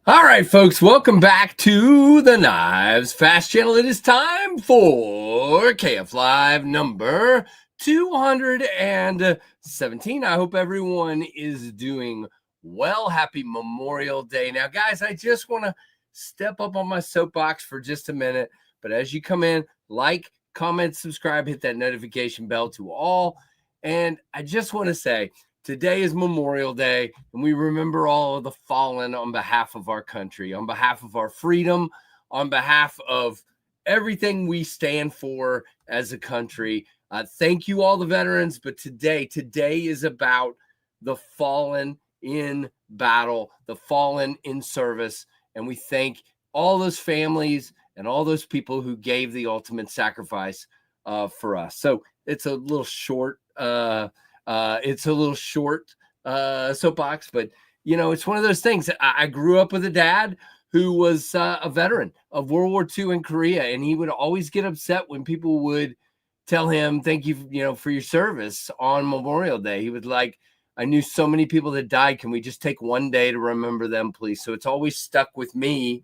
All right, folks, welcome back to the Knives Fast Channel. It is time for KFLive number 217. I hope everyone is doing well. Happy Memorial Day. Now, guys, I just want to step up on my soapbox for just a minute. But as you come in, like, comment, subscribe, hit that notification bell to all. And I just want to say, today is Memorial Day, and we remember all of the fallen on behalf of our country, on behalf of our freedom, on behalf of everything we stand for as a country. Thank you, all the veterans, but today is about the fallen in battle, the fallen in service, and we thank all those families and all those people who gave the ultimate sacrifice for us. So it's a little short soapbox, but you know, it's one of those things. I grew up with a dad who was a veteran of World War II in Korea, and he would always get upset when people would tell him, thank you, you know, for your service on Memorial Day. He would like, I knew so many people that died. Can we just take one day to remember them, please? So it's always stuck with me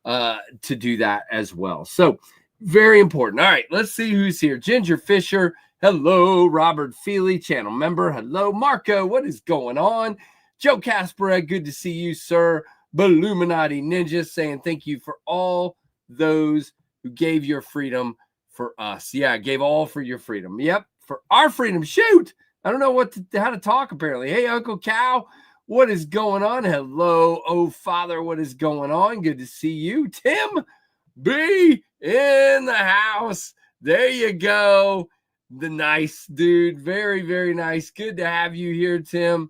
to do that as well. So very important. All right, let's see who's here. Ginger Fisher. Hello. Robert Feely, channel member. Hello. Marco, what is going on? Joe Kasparek, good to see you, sir. Illuminati Ninja saying thank you for all those who gave your freedom for us. Yeah, gave all for your freedom. Yep, for our freedom. Shoot, I don't know how to talk apparently. Hey, Uncle Cow, what is going on? Hello, oh Father, what is going on? Good to see you. Tim B in the house. There you go. The nice dude. Very, very nice. Good to have you here, Tim.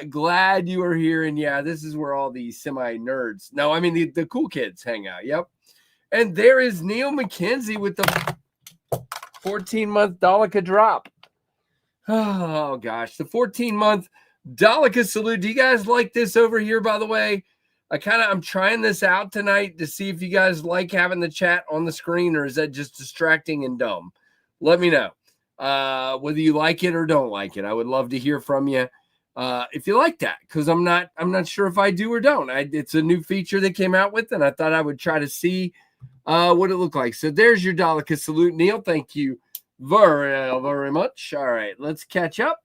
Glad you are here. And yeah, this is where all these semi-nerds, no, I mean the cool kids hang out. Yep. And there is Neil McKenzie with the 14-month Dalika drop. Oh gosh, the 14-month Dalika salute. Do you guys like this over here, by the way? I'm trying this out tonight to see if you guys like having the chat on the screen, or is that just distracting and dumb? Let me know whether you like it or don't like it. I would love to hear from you if you like that, because I'm not sure if I do or don't. It's a new feature they came out with, and I thought I would try to see what it looked like. So there's your Dalika salute, Neil. Thank you very, very much. All right, let's catch up.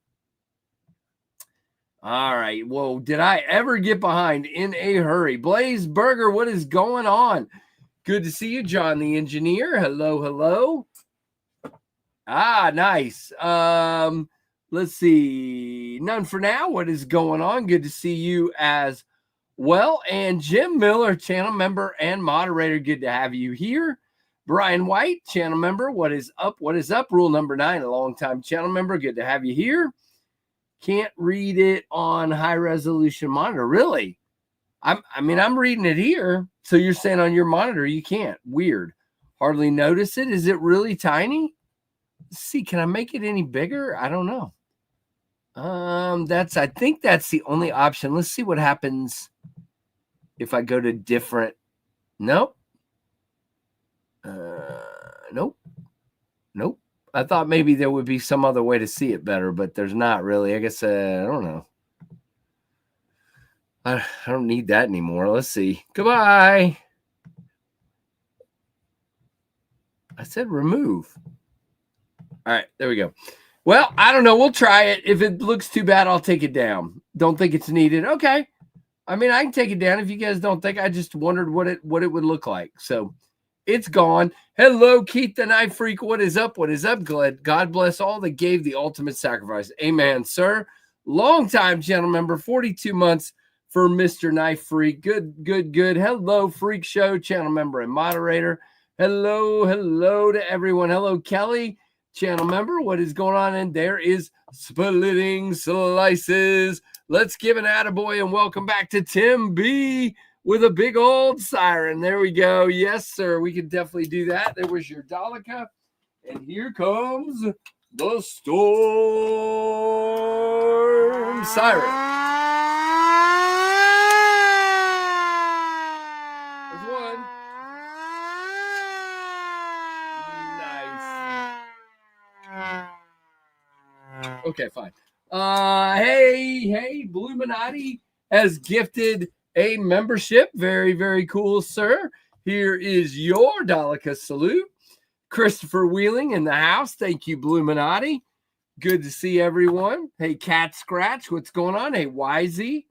All right. Whoa, did I ever get behind in a hurry? Blaze Burger, what is going on? Good to see you, John the engineer. Hello, hello. Ah, nice. Let's see. None for now. What is going on? Good to see you as well. And Jim Miller, channel member and moderator. Good to have you here. Brian White, channel member. What is up? What is up? Rule number 9, a long-time channel member. Good to have you here. Can't read it on high resolution monitor. Really? I'm reading it here. So you're saying on your monitor you can't. Weird. Hardly notice it. Is it really tiny? Let's see, can I make it any bigger? I don't know. I think that's the only option. Let's see what happens if I go to different. Nope. Nope. I thought maybe there would be some other way to see it better, but there's not really. I guess I don't know. I don't need that anymore. Let's see. Goodbye. I said remove. All right, there we go. Well, I don't know. We'll try it. If it looks too bad, I'll take it down. Don't think it's needed. Okay. I mean, I can take it down if you guys don't think. I just wondered what it would look like. So it's gone. Hello, Keith the Knife Freak. What is up? What is up, Glad? God bless all that gave the ultimate sacrifice. Amen, sir. Long-time channel member, 42 months for Mr. Knife Freak. Good. Hello, Freak Show channel member and moderator. Hello to everyone. Hello, Kelly, channel member. What is going on? And there is Splitting Slices. Let's give an attaboy and welcome back to Tim B with a big old siren. There we go. Yes, sir. We can definitely do that. There was your Dalika. And here comes the storm siren. There's one. Nice. Okay, fine. Hey, Bluminati has gifted a membership. Very, very cool, sir. Here is your Dalika salute. Christopher Wheeling in the house. Thank you, Bluminati. Good to see everyone. Hey, Cat Scratch, what's going on? Hey, YZ.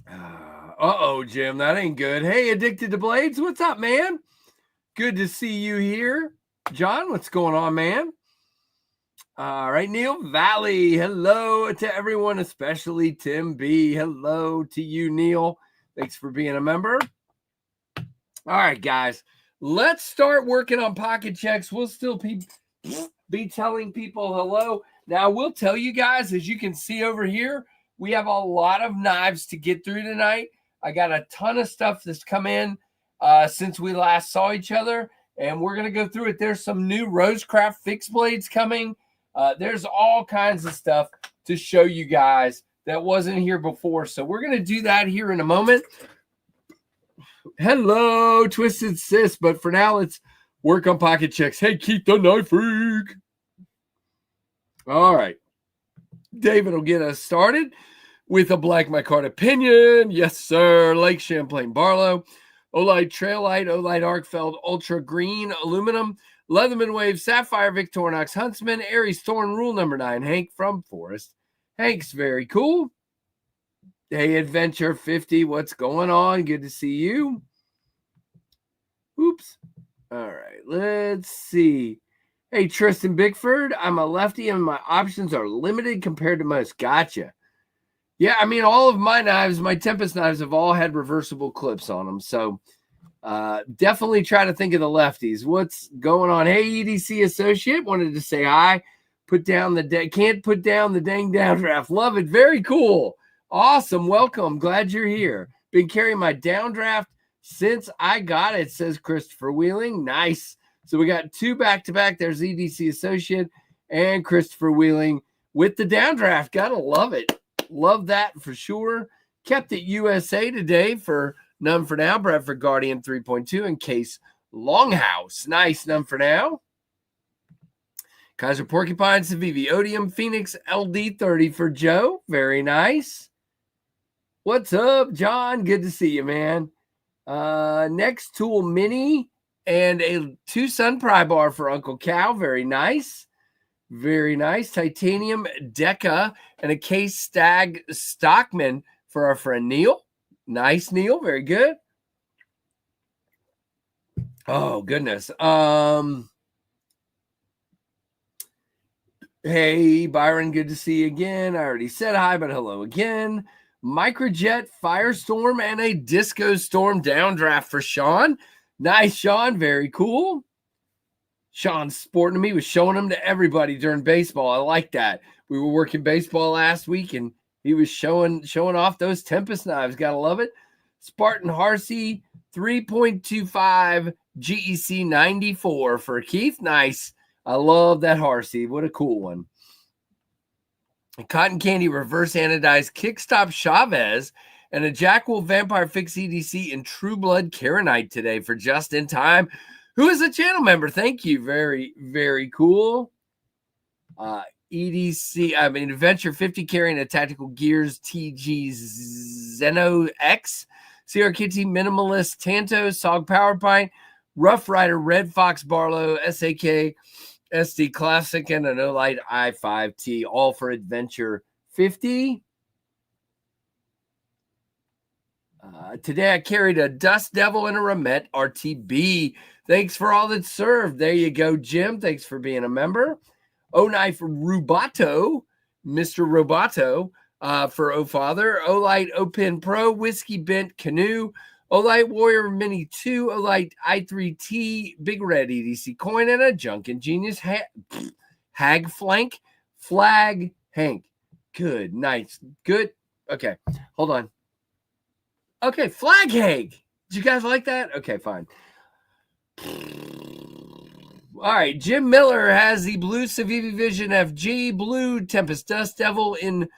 Uh-oh, Jim, that ain't good. Hey, Addicted to Blades, what's up, man? Good to see you here. John, what's going on, man? All right, Neil Valley. Hello to everyone, especially Tim B. Hello to you, Neil. Thanks for being a member. All right, guys, let's start working on pocket checks. We'll still be telling people hello. Now, we'll tell you guys, as you can see over here, we have a lot of knives to get through tonight. I got a ton of stuff that's come in since we last saw each other, and we're going to go through it. There's some new Rosecraft fixed blades coming. There's all kinds of stuff to show you guys that wasn't here before. So we're going to do that here in a moment. Hello, Twisted Sis. But for now, let's work on pocket checks. Hey, Keith the Knife Freak. All right. David will get us started with a Black My Card opinion. Yes, sir. Lake Champlain Barlow. Olight Traillight, Olight Arkfeld, Ultra Green, Aluminum, Leatherman Wave, Sapphire, Victorinox, Huntsman, Aries Thorn, Rule number 9, Hank from Forest. Hank's very cool. Hey, Adventure 50, what's going on? Good to see you. Oops. All right, let's see. Hey, Tristan Bickford, I'm a lefty and my options are limited compared to most. Gotcha. Yeah, I mean, all of my knives, my Tempest knives, have all had reversible clips on them. So definitely try to think of the lefties. What's going on? Hey, EDC Associate, wanted to say hi. Can't put down the dang downdraft. Love it. Very cool. Awesome. Welcome. Glad you're here. Been carrying my downdraft since I got it, says Christopher Wheeling. Nice. So we got 2 back-to-back. There's EDC Associate and Christopher Wheeling with the downdraft. Gotta love it. Love that for sure. Kept it USA today for none for now. Bradford Guardian 3.2 and Case Longhouse. Nice, none for now. Kaiser Porcupine, Civivi Odium, Phoenix LD30 for Joe. Very nice. What's up, John? Good to see you, man. Next Tool Mini and a 2 Sun Pry Bar for Uncle Cal. Very nice. Very nice. Titanium Deca and a Case Stag Stockman for our friend Neil. Nice, Neil. Very good. Oh, goodness. Hey, Byron. Good to see you again. I already said hi, but hello again. Microjet Firestorm and a Disco Storm downdraft for Sean. Nice, Sean. Very cool. Sean's sporting me, was showing them to everybody during baseball. I like that. We were working baseball last week, and he was showing off those Tempest knives. Gotta love it. Spartan Harsey 3.25 GEC 94 for Keith. Nice. I love that Harsey. What a cool one. Cotton Candy Reverse Anodized Kickstop Chavez and a Jackwolf Vampire Fix EDC and True Blood Karenite today for just in time. Who is a channel member? Thank you. Very, very cool. Adventure 50 carrying a Tactical Gears TG Zeno X, CRKT Minimalist Tanto, Sog Power Pint, Rough Rider Red Fox Barlow, SAK SD Classic, and an Olight i5T, all for Adventure 50. Today I carried a Dust Devil and a Remet RTB. Thanks for all that served. There you go, Jim. Thanks for being a member. O-Knife Rubato, Mr. Roboto, for O-Father. Olight O-Pin Pro, Whiskey Bent Canoe, Olight Warrior Mini 2, Olight i3T, Big Red EDC Coin, and a Junkin Genius Hag Flank Flag Hank. Good, nice, good. Okay, hold on. Okay, Flag Hag. Did you guys like that? Okay, fine. All right, Jim Miller has the blue Civivi Vision FG, blue Tempest Dust Devil in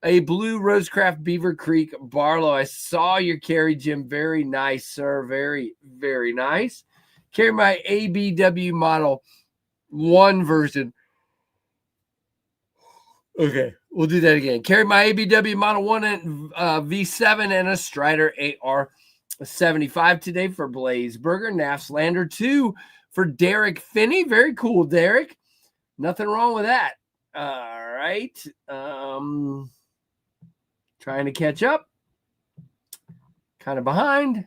a blue Rosecraft Beaver Creek Barlow. I saw your carry, Jim. Very nice, sir. Very, very nice. Carry my ABW Model 1 version. Okay, we'll do that again. Carry my ABW Model 1 and V7 and a Strider AR75 today for Blaze Burger. Nafs Lander 2 for Derek Finney. Very cool, Derek. Nothing wrong with that. All right. Trying to catch up. Kind of behind.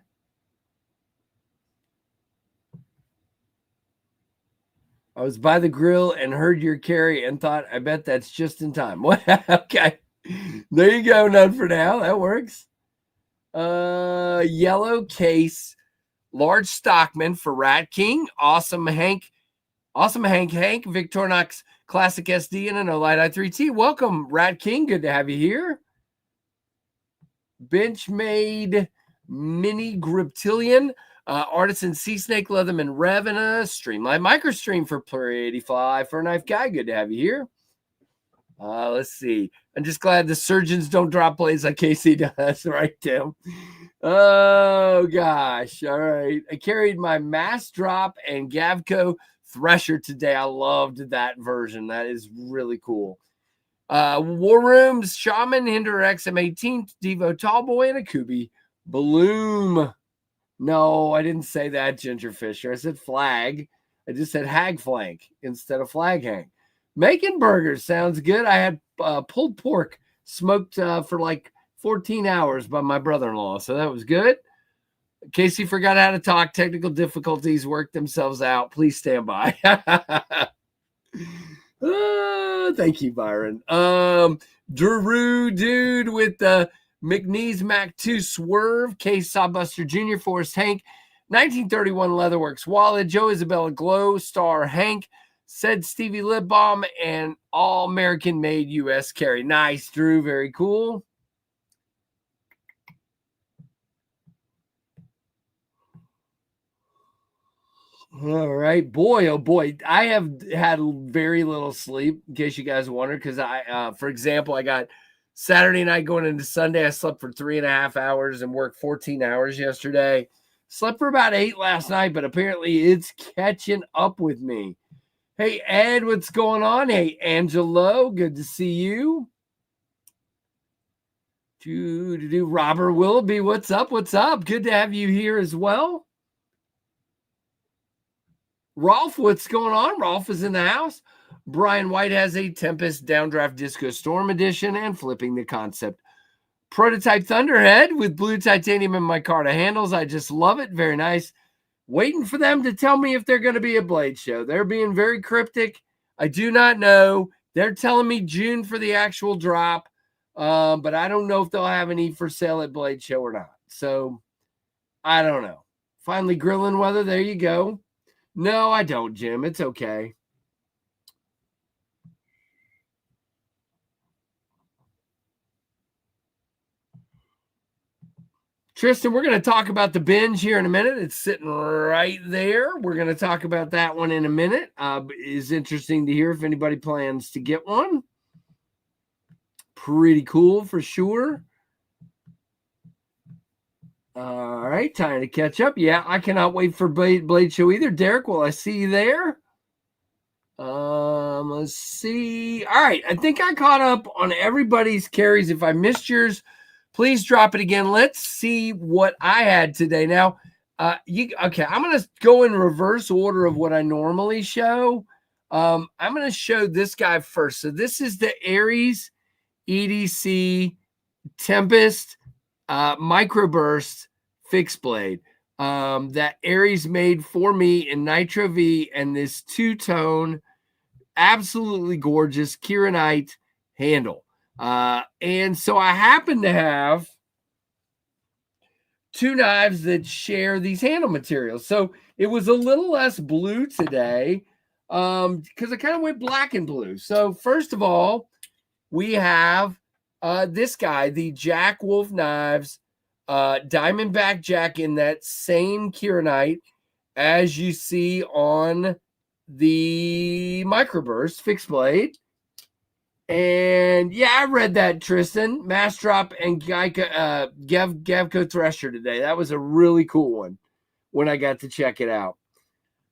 I was by the grill and heard your carry and thought, I bet that's just in time. Okay. There you go. None for now. That works. Yellow case. Large Stockman for Rat King. Awesome Hank. Victorinox Classic SD and an Olight i3T. Welcome, Rat King. Good to have you here. Benchmade Mini Griptilian. Artisan Sea Snake Leatherman Rev and a Streamline Microstream for Pluri 85 for a Knife Guy. Good to have you here. Let's see. I'm just glad the surgeons don't drop plays like Casey does, right, Tim? Oh, gosh. All right. I carried my Mass Drop and Gavco Thresher today. I loved that version. That is really cool. War Rooms, Shaman, Hinder XM18, Devo Tallboy, and a Kubi Bloom. No, I didn't say that, Ginger Fisher. I said flag. I just said hag flank instead of flag hang. Making burgers sounds good. I had pulled pork smoked for like 14 hours by my brother-in-law, so that was good. Casey forgot how to talk. Technical difficulties worked themselves out. Please stand by. Thank you, Byron. Drew dude with the McNeese Mac 2 Swerve, Case Sawbuster Jr., Forrest Hank, 1931 Leatherworks Wallet, Joe Isabella Glow Star Hank, said Stevie Lip Balm, and all American made U.S. carry. Nice, Drew. Very cool. All right, boy, oh boy, I have had very little sleep, in case you guys wonder, because for example, I got Saturday night going into Sunday. I slept for 3.5 hours and worked 14 hours yesterday. Slept for about 8 last night, but apparently it's catching up with me. Hey, Ed, what's going on? Hey, Angelo, good to see you. Robert Willoughby, what's up? What's up? Good to have you here as well. Rolf, what's going on? Rolf is in the house. Brian White has a Tempest Downdraft Disco Storm Edition and flipping the concept. Prototype Thunderhead with blue titanium and micarta handles. I just love it. Very nice. Waiting for them to tell me if they're going to be a blade show. They're being very cryptic. I do not know. They're telling me June for the actual drop, but I don't know if they'll have any for sale at Blade Show or not. So I don't know. Finally, grilling weather. There you go. No, I don't, Jim. It's okay. Tristan, we're going to talk about the binge here in a minute. It's sitting right there. We're going to talk about that one in a minute. It's interesting to hear if anybody plans to get one. Pretty cool for sure. All right, time to catch up. Yeah, I cannot wait for Blade Show either. Derek, will I see you there? Let's see. All right, I think I caught up on everybody's carries. If I missed yours, please drop it again. Let's see what I had today. Now, okay, I'm going to go in reverse order of what I normally show. I'm going to show this guy first. So this is the Aries EDC Tempest Microburst fixed blade that Aries made for me in Nitro V, and this two-tone, absolutely gorgeous Kieranite handle. And so I happen to have two knives that share these handle materials. So it was a little less blue today because I kind of went black and blue. So first of all, we have this guy, the Jack Wolf Knives, Diamondback Jack in that same Kieranite as you see on the Microburst fixed blade. And yeah, I read that, Tristan. Mass Drop and Gavco Thresher today. That was a really cool one when I got to check it out.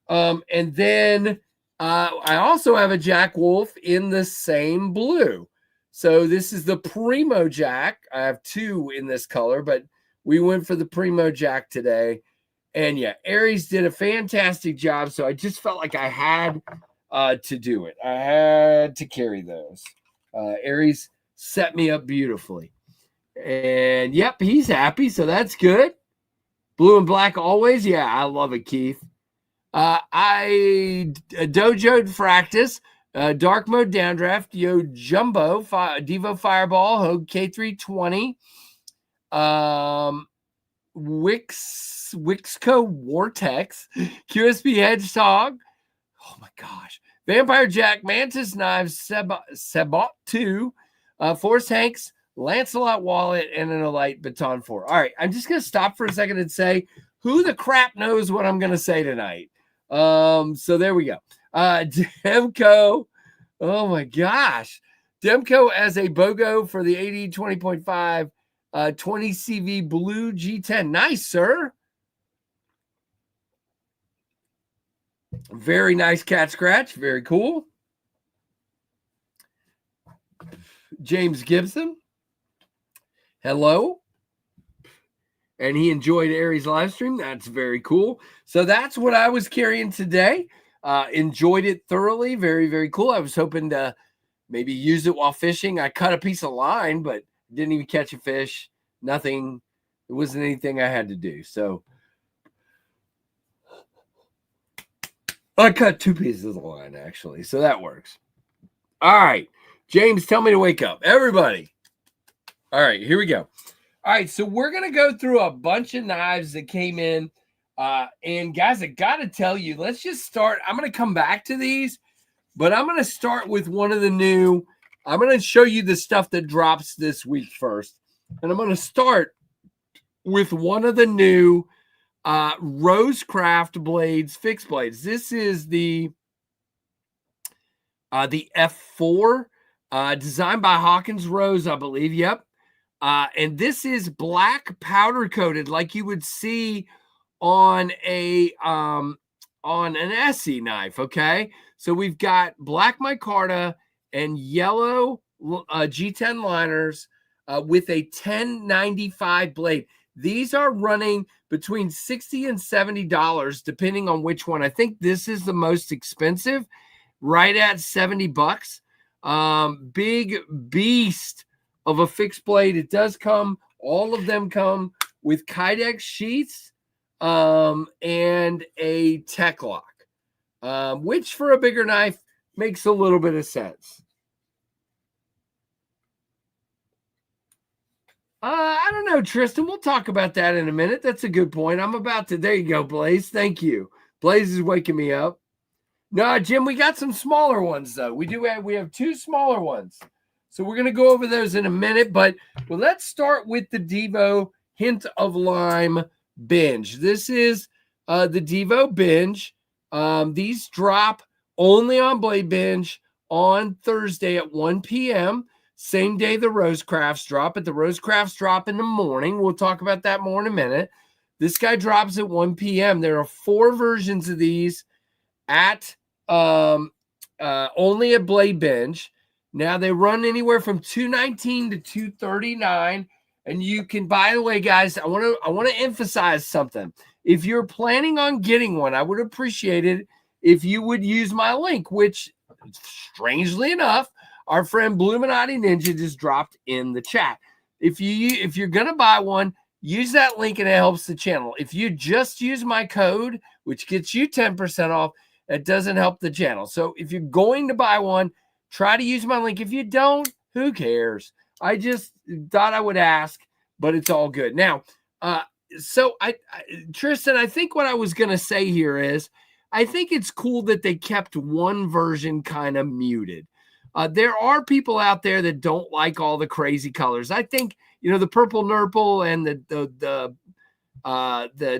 And then I also have a Jack Wolf in the same blue. So this is the Primo Jack. I have two in this color, but we went for the Primo Jack today. And yeah, Aries did a fantastic job. So I just felt like I had to do it. I had to carry those. Aries set me up beautifully. And yep, he's happy. So that's good. Blue and black always. Yeah, I love it, Keith. I dojoed Fractus. Dark mode downdraft, Yo Jumbo, Devo Fireball, Hogue K320, Wixco Vortex, QSP Hedgehog, oh my gosh, Vampire Jack, Mantis Knives, Sebot 2, Force Hanks, Lancelot Wallet, and an Elite Baton 4. All right, I'm just going to stop for a second and say, who the crap knows what I'm going to say tonight? So there we go. Demco, oh my gosh. Demco as a BOGO for the 80 20.5 20 CV Blue G10. Nice, sir. Very nice cat scratch. Very cool. James Gibson. Hello. And he enjoyed Aries live stream. That's very cool. So that's what I was carrying today. Enjoyed it thoroughly. Very, very cool. I was hoping to maybe use it while fishing. I cut a piece of line, but didn't even catch a fish. Nothing. It wasn't anything I had to do. So I cut 2 pieces of the line, actually. So that works. All right. James, tell me to wake up. Everybody. All right, here we go. All right, so we're going to go through a bunch of knives that came in. And guys, I got to tell you, let's just start. I'm going to come back to these, but I'm going to start with one of the new. I'm going to show you the stuff that drops this week first. And I'm going to start with one of the new Rosecraft blades, fixed blades. This is the F4, designed by Hawkins Rose, I believe. Yep. And this is black powder coated, like you would see on an SE knife. Okay, so we've got black micarta and yellow G10 liners with a 1095 blade. These are running between $60 and $70, depending on which one. I think this is the most expensive, right at $70. Big beast of a fixed blade. It does come, all of them come with Kydex sheaths and a tech lock, which for a bigger knife makes a little bit of sense. I don't know, Tristan. We'll talk about that in a minute. That's a good point. I'm about to, there you go, Blaze. Thank you. Blaze is waking me up. No, Jim, we got some smaller ones, though. We have 2 smaller ones. So we're going to go over those in a minute, but well, let's start with the Devo Hint of Lime Binge. This is the Devo Binge. These drop only on Blade Binge on Thursday at 1 p.m. Same day the Rosecrafts drop, but the Rosecrafts drop in the morning. We'll talk about that more in a minute. This guy drops at 1 p.m. There are 4 versions of these at only at Blade Binge. Now they run anywhere from $219 to $239, and you can. By the way, guys, I want to emphasize something. If you're planning on getting one, I would appreciate it if you would use my link, which, strangely enough, our friend Bluminati Ninja just dropped in the chat. If you're gonna buy one, use that link and it helps the channel. If you just use my code, which gets you 10% off, it doesn't help the channel. So if you're going to buy one, try to use my link. If you don't, who cares? I just thought I would ask, but it's all good. Now, so Tristan, I think what I was going to say here is, I think it's cool that they kept one version kind of muted. There are people out there that don't like all the crazy colors. I think, the purple nurple and the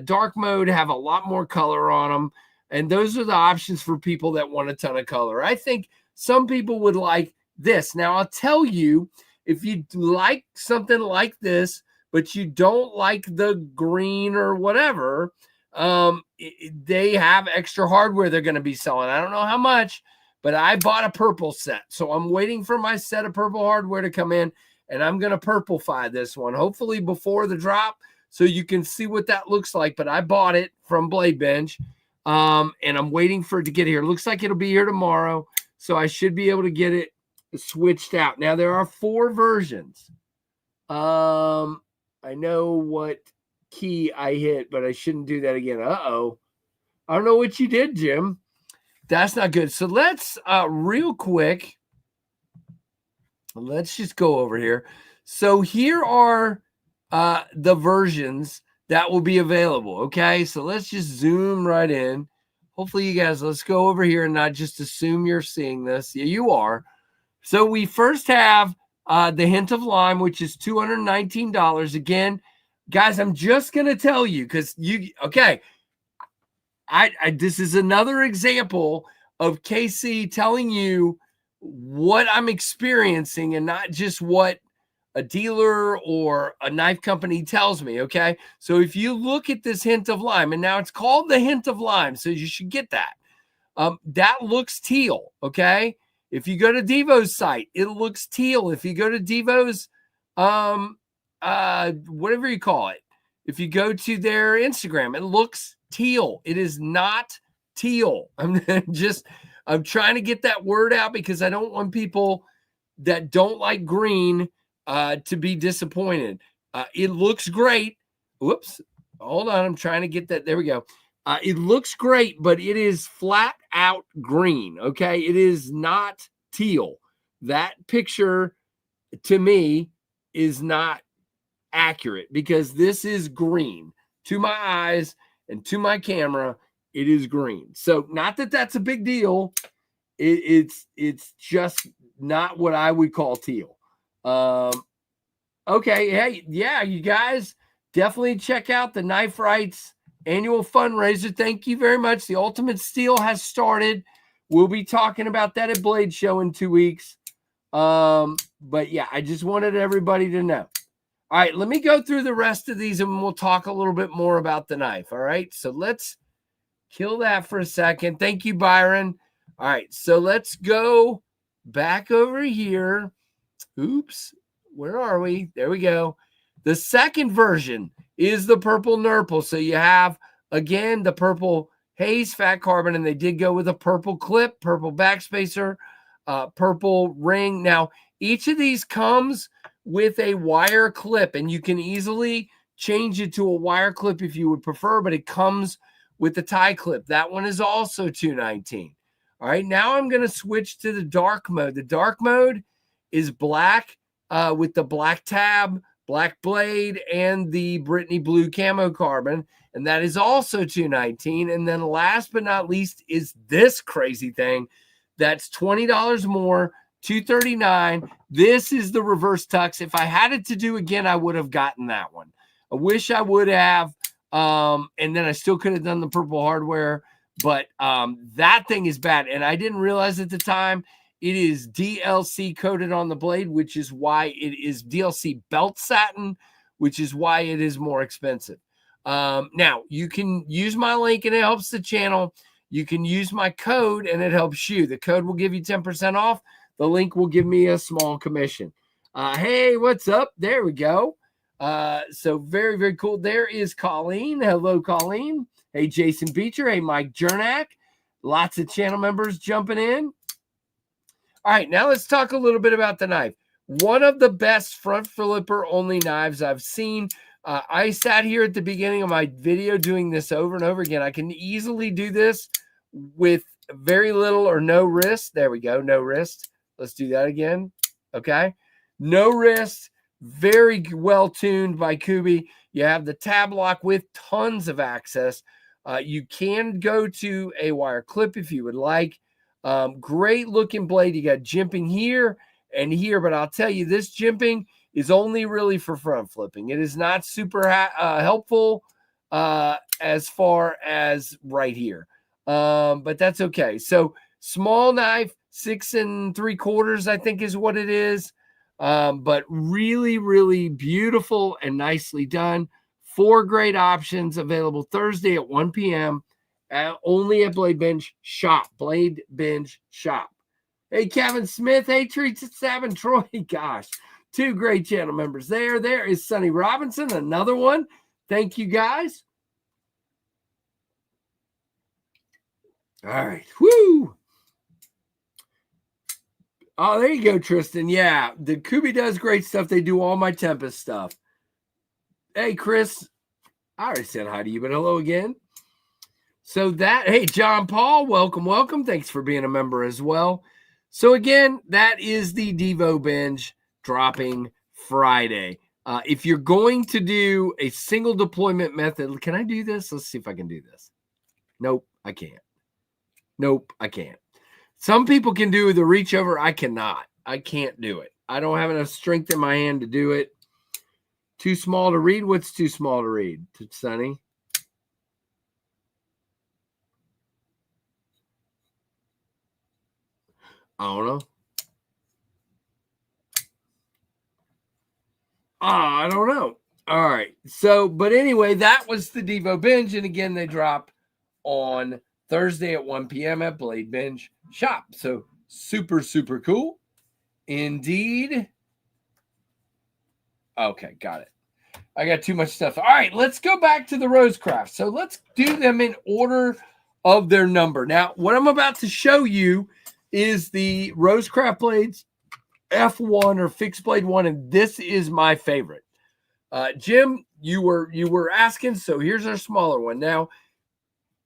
dark mode have a lot more color on them. And those are the options for people that want a ton of color. I think some people would like this. Now, I'll tell you, if you like something like this, but you don't like the green or whatever, they have extra hardware they're going to be selling. I don't know how much, but I bought a purple set. So I'm waiting for my set of purple hardware to come in, and I'm going to purplefy this one, hopefully before the drop, so you can see what that looks like. But I bought it from Blade Bench. And I'm waiting for it to get here. It looks like it'll be here tomorrow, so I should be able to get it switched out. Now, there are 4 versions. I know what key I hit, but I shouldn't do that again. Uh-oh. I don't know what you did, Jim. That's not good. So let's, real quick, let's just go over here. So here are the versions that will be available. Okay, so let's just zoom right in. Hopefully you guys, let's go over here and not just assume you're seeing this. Yeah, you are. So we first have the Hint of Lime, which is $219. Again, guys, I'm just going to tell you, because okay, this is another example of KC telling you what I'm experiencing and not just what a dealer or a knife company tells me, okay? So if you look at this hint of lime, and now it's called the hint of lime, so you should get that. That looks teal, okay? If you go to Devo's site, it looks teal. If you go to Devo's, whatever you call it, if you go to their Instagram, it looks teal. It is not teal. I'm trying to get that word out because I don't want people that don't like green to be disappointed. It looks great. Whoops. Hold on. I'm trying to get that. There we go. It looks great, but it is flat out green. Okay. It is not teal. That picture to me is not accurate because this is green to my eyes and to my camera. It is green. So not that that's a big deal. It's just not what I would call teal. Okay. Hey, yeah, you guys definitely check out the Knife Rights annual fundraiser. Thank you very much. The Ultimate Steel has started. We'll be talking about that at Blade Show in 2 weeks. But yeah, I just wanted everybody to know. All right, let me go through the rest of these and we'll talk a little bit more about the knife. All right, so let's kill that for a second. Thank you, Byron. All right, so let's go back over here. Oops, where are we? There we go. The second version is the purple nurple. So you have, again, the purple haze fat carbon, and they did go with a purple clip, purple backspacer, purple ring. Now, each of these comes with a wire clip, and you can easily change it to a wire clip if you would prefer, but it comes with the tie clip. That one is also $219. All right, now I'm going to switch to the dark mode. The dark mode is black with the black tab, black blade, and the Brittany blue camo carbon, and that is also $219. And then last but not least is this crazy thing. That's $20 more, $239. This is the reverse tux. If I had it to do again, I would have gotten that one. I wish I would have, and then I still could have done the purple hardware, but that thing is bad, and I didn't realize at the time it is DLC coated on the blade, which is why it is DLC belt satin, which is why it is more expensive. Now, you can use my link, and it helps the channel. You can use my code, and it helps you. The code will give you 10% off. The link will give me a small commission. Hey, what's up? There we go. So very, very cool. There is Colleen. Hello, Colleen. Hey, Jason Beecher. Hey, Mike Jernak. Lots of channel members jumping in. All right, now let's talk a little bit about the knife. One of the best front flipper only knives I've seen. I sat here at the beginning of my video doing this over and over again. I can easily do this with very little or no wrist. There we go, no wrist. Let's do that again. Okay, no wrist. Very well tuned by Kubi. You have the tab lock with tons of access. You can go to a wire clip if you would like. Great looking blade. You got jimping here and here, but I'll tell you, this jimping is only really for front flipping. It is not super helpful as far as right here, but that's okay. So small knife, 6 3/4, I think is what it is, but really, really beautiful and nicely done. 4 great options available Thursday at 1 p.m. Only at Blade Binge Shop. Blade Binge Shop. Hey, Kevin Smith. Hey, Treats at Savin Troy. Gosh, 2 great channel members there. There is Sonny Robinson, another one. Thank you, guys. All right. Woo. Oh, there you go, Tristan. Yeah, the Kubi does great stuff. They do all my Tempest stuff. Hey, Chris. I already said hi to you, but hello again. So hey, John Paul, welcome, welcome. Thanks for being a member as well. So again, that is the Devo Binge dropping Friday. If you're going to do a single deployment method, can I do this? Let's see if I can do this. Nope, I can't. Nope, I can't. Some people can do the reach over. I cannot. I can't do it. I don't have enough strength in my hand to do it. Too small to read? What's too small to read, Sonny? I don't know. I don't know. All right. So, but anyway, that was the Devo Binge. And again, they drop on Thursday at 1 p.m. at Blade Binge Shop. So super, super cool. Indeed. Okay, got it. I got too much stuff. All right, let's go back to the Rosecraft. So let's do them in order of their number. Now, what I'm about to show you is the Rosecraft Blades F1 or Fixed Blade 1, and this is my favorite. Jim, you were asking, so here's our smaller one. Now,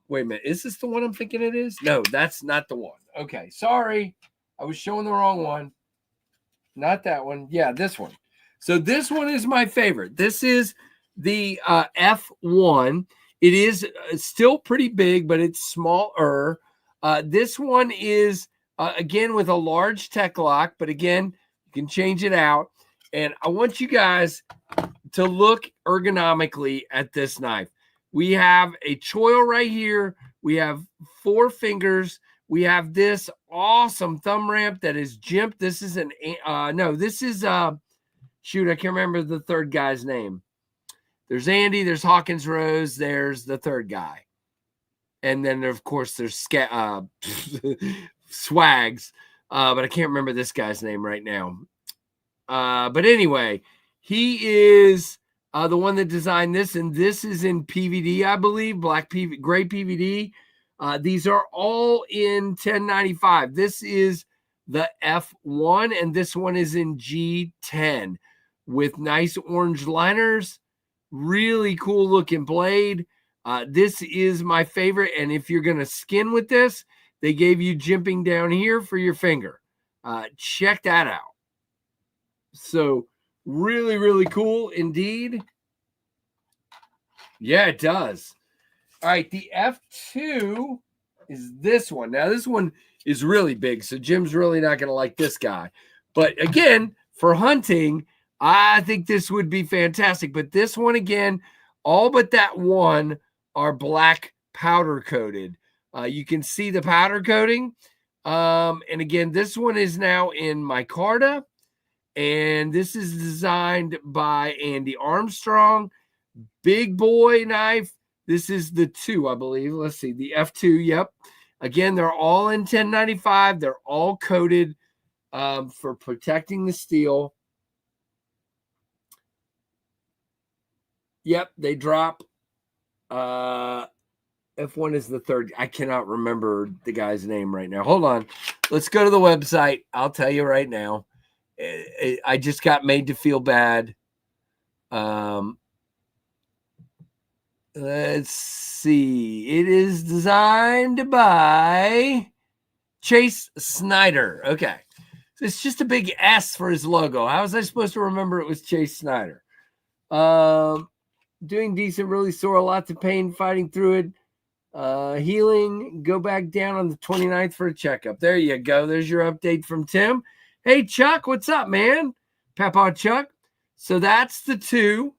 wait a minute. Is this the one I'm thinking it is? No, that's not the one. Okay, sorry. I was showing the wrong one. Not that one. Yeah, this one. So this one is my favorite. This is the F1. It is still pretty big, but it's smaller. This one is, again, with a large tech lock, but again, you can change it out. And I want you guys to look ergonomically at this knife. We have a choil right here. We have 4 fingers. We have this awesome thumb ramp that is jimped. This is shoot, I can't remember the third guy's name. There's Andy, there's Hawkins Rose, there's the third guy. And then, of course, there's Swags, but I can't remember this guy's name right now. But anyway, he is the one that designed this, and this is in PVD, I believe, gray PVD. These are all in 1095. This is the F1, and this one is in G10 with nice orange liners. Really cool looking blade. This is my favorite, and if you're going to skin with this, they gave you jimping down here for your finger. Check that out. So really, really cool indeed. Yeah, it does. All right, the F2 is this one. Now, this one is really big, so Jim's really not going to like this guy. But again, for hunting, I think this would be fantastic. But this one, again, all but that one are black powder coated. You can see the powder coating. And again, this one is now in micarta. And this is designed by Andy Armstrong. Big boy knife. This is the 2, I believe. Let's see, the F2. Yep. Again, they're all in 1095. They're all coated for protecting the steel. Yep, they drop. F1 is the third. I cannot remember the guy's name right now. Hold on. Let's go to the website. I'll tell you right now. I just got made to feel bad. Let's see. It is designed by Chase Snyder. Okay. So it's just a big S for his logo. How was I supposed to remember it was Chase Snyder? Doing decent, really sore, lots of pain, fighting through it. Healing, go back down on the 29th for a checkup. There you go. There's your update from Tim. Hey, Chuck, what's up, man? Papa Chuck. So that's the 2.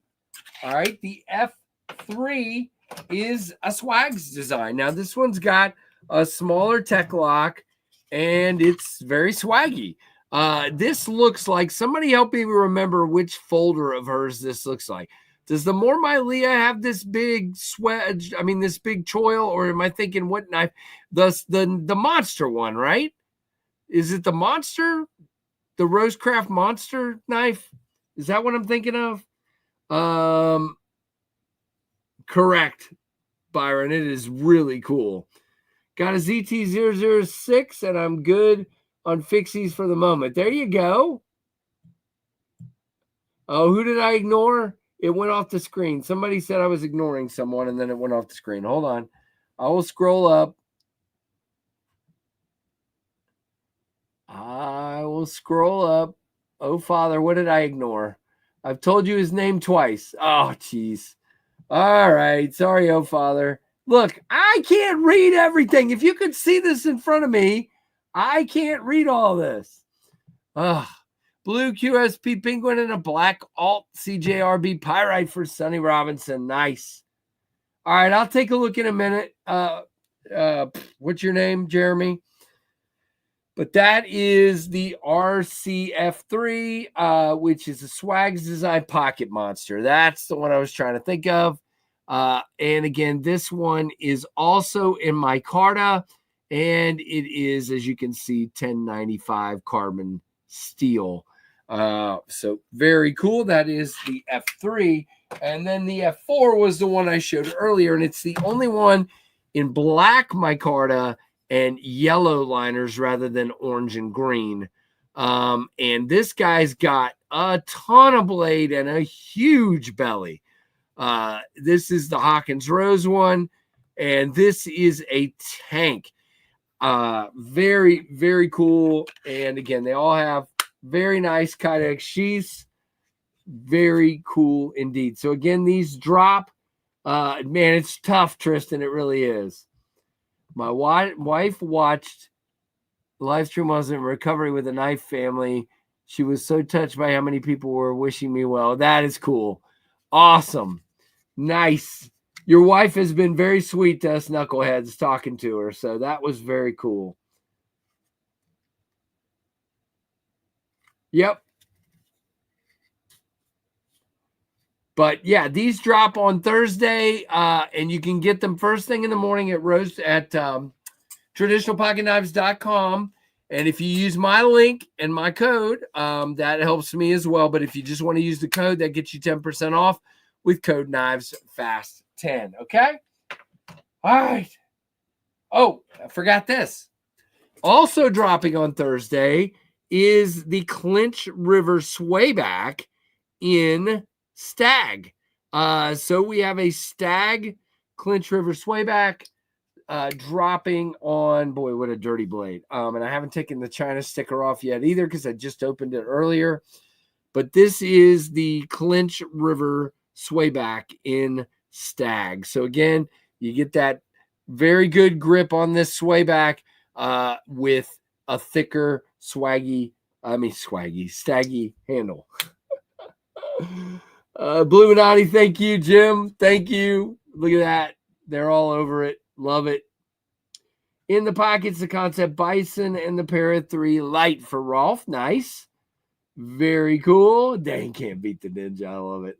All right. The F3 is a Swags design. Now, this one's got a smaller tech lock, and it's very swaggy. This looks like, somebody help me remember which folder of hers this looks like. Does the Mormai Leah have this big this big choil, or am I thinking what knife? The monster one, right? Is it the monster? The Rosecraft monster knife? Is that what I'm thinking of? Correct, Byron. It is really cool. Got a ZT006, and I'm good on fixies for the moment. There you go. Oh, who did I ignore? It went off the screen. Somebody said I was ignoring someone, and then it went off the screen. Hold on. I will scroll up. I will scroll up. Oh, Father, what did I ignore? I've told you his name twice. Oh, jeez. All right. Sorry, oh, Father. Look, I can't read everything. If you could see this in front of me, I can't read all this. Blue QSP Penguin and a black alt CJRB Pyrite for Sonny Robinson. Nice. All right, I'll take a look in a minute. What's your name, Jeremy? But that is the RCF3, which is a Swags Design Pocket Monster. That's the one I was trying to think of. And again, this one is also in micarta, and it is, as you can see, 1095 carbon steel. So very cool. That is the F3. And then the F4 was the one I showed earlier, and it's the only one in black micarta and yellow liners rather than orange and green. And this guy's got a ton of blade and a huge belly. This is the Hawkins Rose one, and this is a tank. Very, very cool. And again, they all have very nice Kydex sheaths. Very cool indeed. So again, these drop. Man, it's tough, Tristan. It really is. My wife watched the live stream. I was in recovery with a knife family. She was so touched by how many people were wishing me well. That is cool. Awesome. Nice. Your wife has been very sweet to us knuckleheads talking to her. So that was very cool. Yep. But yeah, these drop on Thursday, and you can get them first thing in the morning at traditionalpocketknives.com. And if you use my link and my code, that helps me as well. But if you just want to use the code, that gets you 10% off with code KNivesFast10. Okay. All right. Oh, I forgot this. Also dropping on Thursday is the Clinch River Swayback in Stag. So we have a Stag Clinch River Swayback dropping on, boy, what a dirty blade. And I haven't taken the China sticker off yet either because I just opened it earlier. But this is the Clinch River Swayback in Stag. So again, you get that very good grip on this Swayback with a thicker staggy handle. Bluminati, thank you. Jim, thank you. Look at that. They're all over it. Love it. In the pockets, the Concept Bison and the Para 3 Light for Rolf. Nice. Very cool. Dang, can't beat the Ninja. I love it.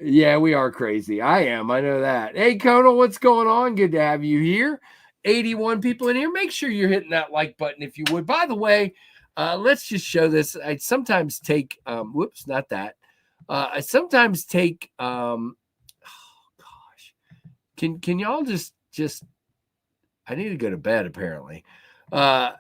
Yeah, we are crazy. I am. I know that. Hey, Conal, what's going on? Good to have you here. 81 people in here. Make sure you're hitting that like button if you would. By the way, let's just show this. I sometimes take, whoops, not that. I sometimes take, oh gosh, can y'all just, I need to go to bed apparently. I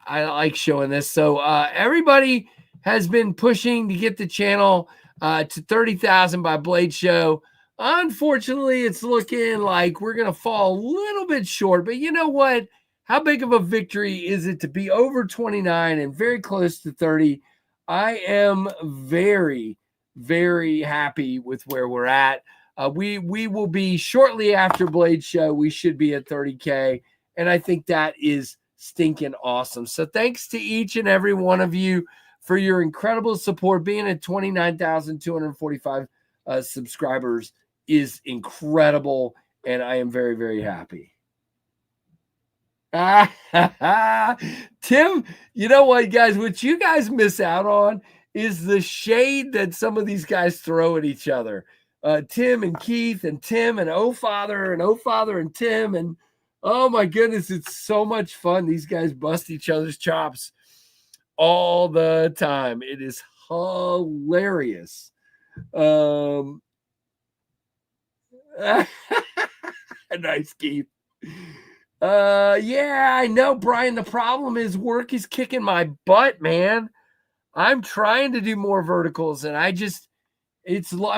like showing this. So everybody has been pushing to get the channel to 30,000 by Blade Show. Unfortunately, it's looking like we're going to fall a little bit short, but you know what? How big of a victory is it to be over 29 and very close to 30? I am very, very happy with where we're at. We will be shortly after Blade Show. We should be at 30K, and I think that is stinking awesome. So thanks to each and every one of you for your incredible support. Being at 29,245 subscribers is incredible, and I am very, very happy. Tim, you know what, guys? What you guys miss out on is the shade that some of these guys throw at each other. Tim and Keith and Tim and O-Father and Tim. And oh my goodness, it's so much fun. These guys bust each other's chops all the time. It is hilarious. Nice, Keith. Yeah, I know, Brian. The problem is work is kicking my butt, man. I'm trying to do more verticals, and I'm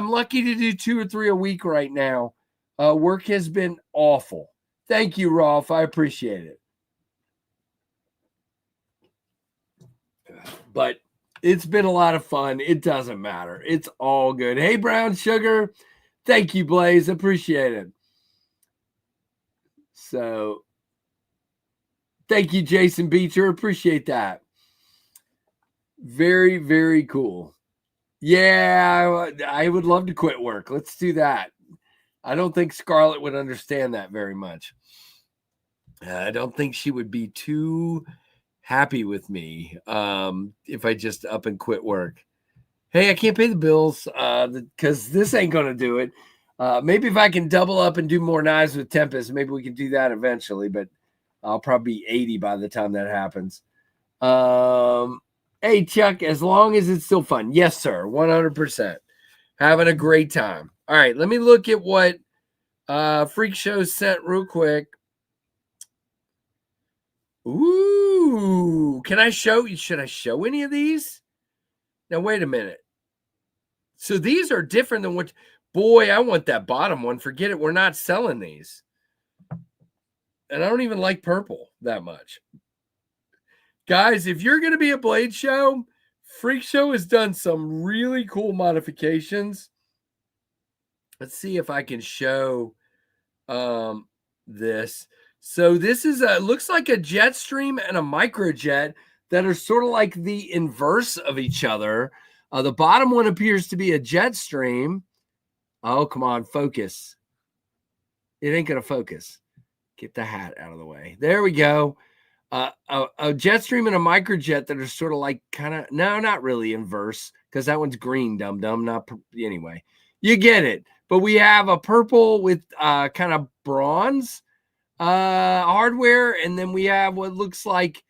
lucky to do 2 or 3 a week right now. Work has been awful. Thank you, Rolf. I appreciate it. But it's been a lot of fun. It doesn't matter. It's all good. Hey, Brown Sugar. Thank you, Blaze. Appreciate it. So thank you, Jason Beecher. Appreciate that. Very, very cool. Yeah, I would love to quit work. Let's do that. I don't think Scarlett would understand that very much. I don't think she would be too happy with me if I just up and quit work. Hey, I can't pay the bills because this ain't going to do it. Maybe if I can double up and do more knives with Tempest, maybe we can do that eventually, but I'll probably be 80 by the time that happens. Hey, Chuck, as long as it's still fun. Yes, sir. 100%. Having a great time. All right, let me look at what Freak Show sent real quick. Ooh, can I show you? Should I show any of these? Now, wait a minute. So these are different than what, boy, I want that bottom one. Forget it. We're not selling these. And I don't even like purple that much. Guys, if you're going to be a blade show, Freak Show has done some really cool modifications. Let's see if I can show this. So this is looks like a jet stream and a microjet that are sort of like the inverse of each other. The bottom one appears to be a jet stream. Oh, come on, focus. It ain't going to focus. Get the hat out of the way. There we go. A jet stream and a microjet that are sort of like kind of, no, not really inverse because that one's green, dum-dum. Not anyway. You get it. But we have a purple with kind of bronze hardware, and then we have what looks like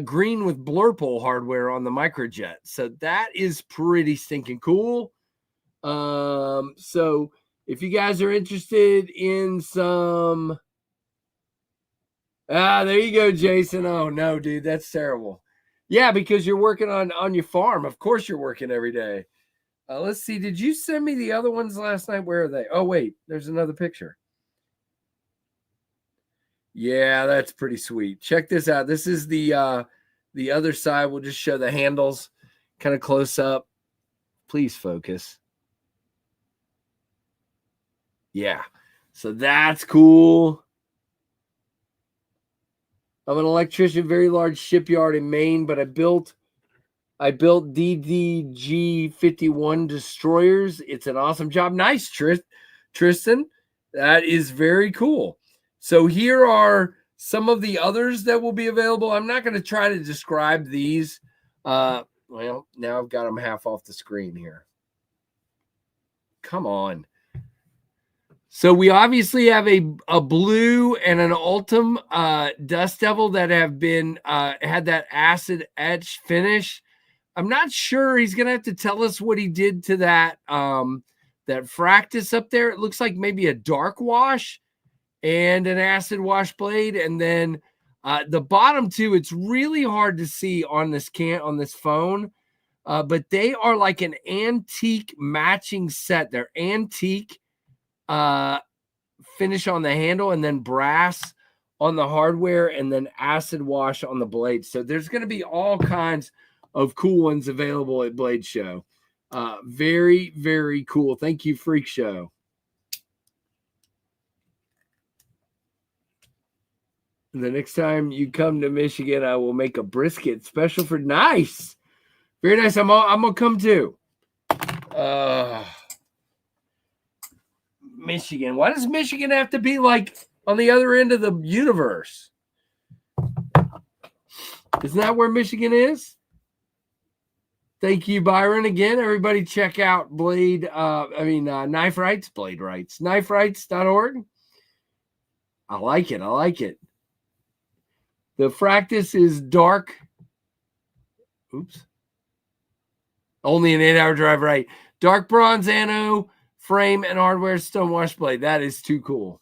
green with blurple hardware on the microjet. So that is pretty stinking cool. So if you guys are interested in some, there you go, Jason. Oh no, dude, that's terrible. Yeah, because you're working on your farm. Of course you're working every day. Let's see. Did you send me the other ones last night? Where are they? Oh, wait, there's another picture. Yeah, that's pretty sweet. Check this out. This is the other side. We'll just show the handles kind of close up. Please focus. Yeah. So that's cool. I'm an electrician, very large shipyard in Maine, but I built DDG-51 destroyers. It's an awesome job. Nice, Tristan. That is very cool. So here are some of the others that will be available. I'm not going to try to describe these. Well, now I've got them half off the screen here. Come on. So we obviously have a blue and an Ultim Dust Devil that have been had that acid etch finish. I'm not sure. He's gonna have to tell us what he did to that that Fractus up there. It looks like maybe a dark wash and an acid wash blade, and then the bottom two. It's really hard to see on this phone, but they are like an antique matching set. They're antique finish on the handle, and then brass on the hardware, and then acid wash on the blade. So there's going to be all kinds of cool ones available at Blade Show. Very, very cool. Thank you, Freak Show. The next time you come to Michigan, I will make a brisket special for nice. Very nice. I'm gonna come too. Michigan. Why does Michigan have to be like on the other end of the universe? Isn't that where Michigan is? Thank you, Byron. Again, everybody check out Knife Rights, Blade Rights, kniferights.org. I like it. I like it. The Fractus is dark. Oops. Only an 8-hour drive, right? Dark bronze anno, frame, and hardware stonewash blade. That is too cool.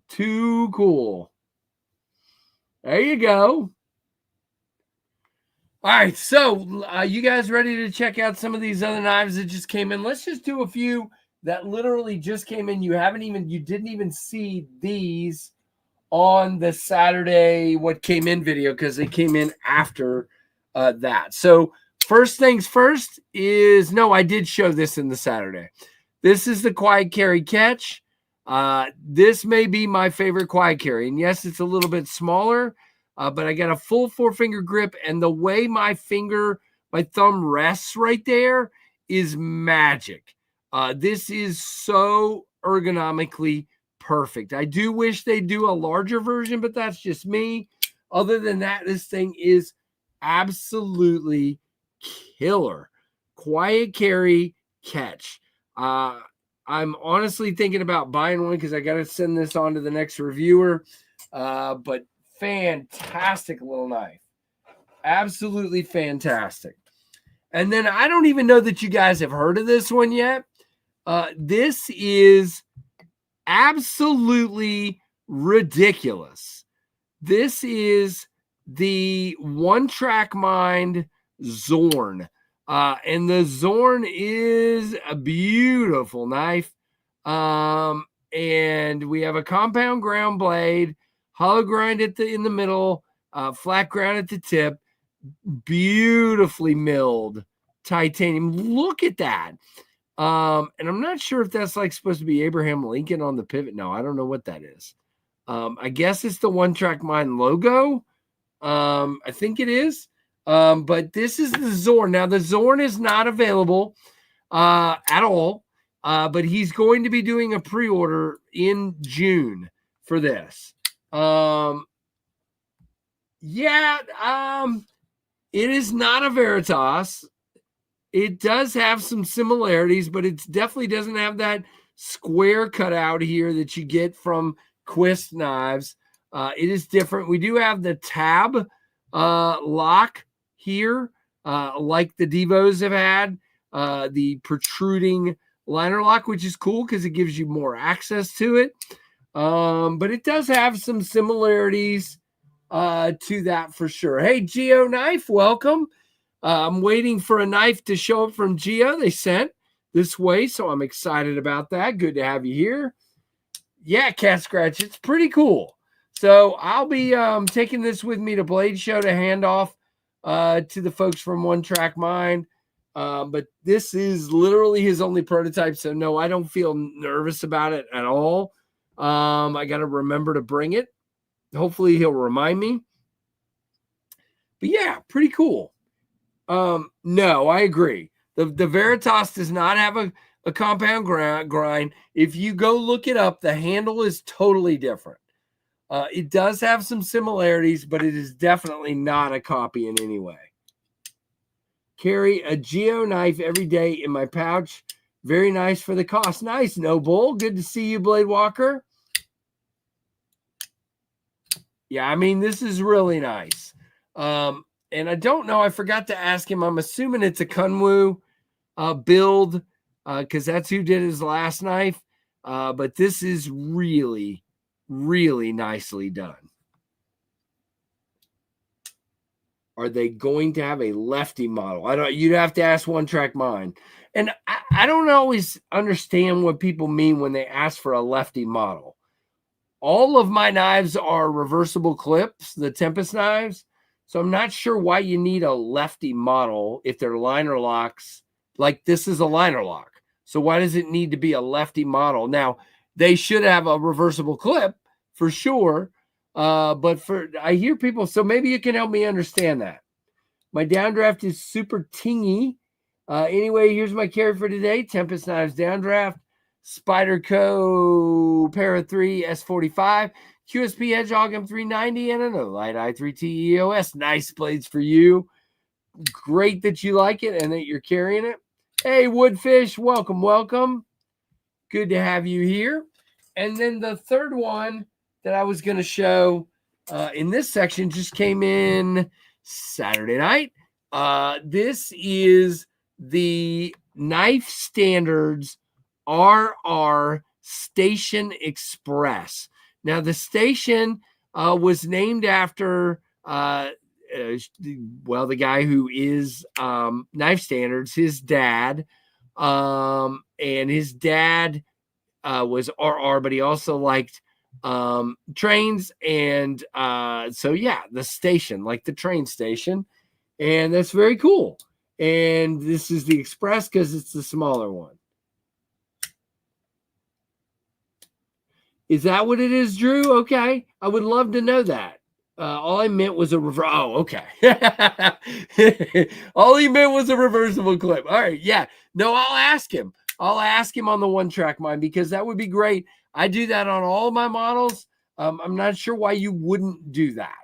Too cool. There you go. All right, so you guys ready to check out some of these other knives that just came in? Let's just do a few that literally just came in. You didn't even see these on the Saturday what came in video because they came in after that. So first things first is, no, I did show this in the Saturday. This is the Quiet Carry Catch. This may be my favorite quiet carry. And yes, it's a little bit smaller, but I got a full 4-finger grip, and the way my thumb rests right there is magic. This is so ergonomically perfect. I do wish they do a larger version, but that's just me. Other than that, this thing is absolutely killer. Quiet carry catch. I'm honestly thinking about buying one because I got to send this on to the next reviewer. But fantastic little knife. Absolutely fantastic. And then I don't even know that you guys have heard of this one yet. This is absolutely ridiculous. This is the One Track Mind Zorn. And the Zorn is a beautiful knife. And we have a compound ground blade, hollow grind in the middle, flat ground at the tip, beautifully milled titanium. Look at that. And I'm not sure if that's like supposed to be Abraham Lincoln on the pivot. No, I don't know what that is. I guess it's the One Track Mind logo. I think it is. But this is the Zorn. Now, the Zorn is not available at all, but he's going to be doing a pre-order in June for this. It is not a Veritas. It does have some similarities, but it definitely doesn't have that square cutout here that you get from Quist knives. It is different. We do have the tab lock here, like the Devos have had, the protruding liner lock, which is cool because it gives you more access to it. But it does have some similarities to that for sure. Hey, Geo Knife, welcome. I'm waiting for a knife to show up from Geo. They sent this way, so I'm excited about that. Good to have you here. Yeah, Cat Scratch, it's pretty cool. So I'll be taking this with me to Blade Show to hand off to the folks from One Track Mind. But this is literally his only prototype, so no, I don't feel nervous about it at all. I got to remember to bring it. Hopefully he'll remind me. But yeah, pretty cool. No, I agree. The Veritas does not have a compound grind. If you go look it up, the handle is totally different. It does have some similarities, but it is definitely not a copy in any way. Carry a Geo knife every day in my pouch. Very nice for the cost. Nice, Noble. Good to see you, Blade Walker. Yeah, I mean, this is really nice. And I don't know. I forgot to ask him. I'm assuming it's a Kunwu build because that's who did his last knife. But this is really, really nicely done. Are they going to have a lefty model? You'd have to ask One Track Mind. And I don't always understand what people mean when they ask for a lefty model. All of my knives are reversible clips, the Tempest knives. So I'm not sure why you need a lefty model if they're liner locks. Like this is a liner lock. So why does it need to be a lefty model? Now, they should have a reversible clip for sure. But I hear people, so maybe you can help me understand that. My downdraft is super tingy. Anyway, here's my carry for today. Tempest Knives downdraft. Spyderco Para 3 S45. QSP Hedgehog M390 and a Light i3T EOS. Nice blades for you. Great that you like it and that you're carrying it. Hey, Woodfish, welcome, welcome. Good to have you here. And then the third one that I was going to show in this section just came in Saturday night. This is the Knife Standards RR Station Express. Now, the station was named after, the guy who is Knife Standards, his dad. And his dad was RR, but he also liked trains. And so, yeah, the station, like the train station. And that's very cool. And this is the Express because it's the smaller one. Is that what it is, Drew? Okay. I would love to know that. All I meant was a reverse. Oh, okay. All he meant was a reversible clip. All right. Yeah. No, I'll ask him. I'll ask him on the One Track Mind because that would be great. I do that on all my models. I'm not sure why you wouldn't do that.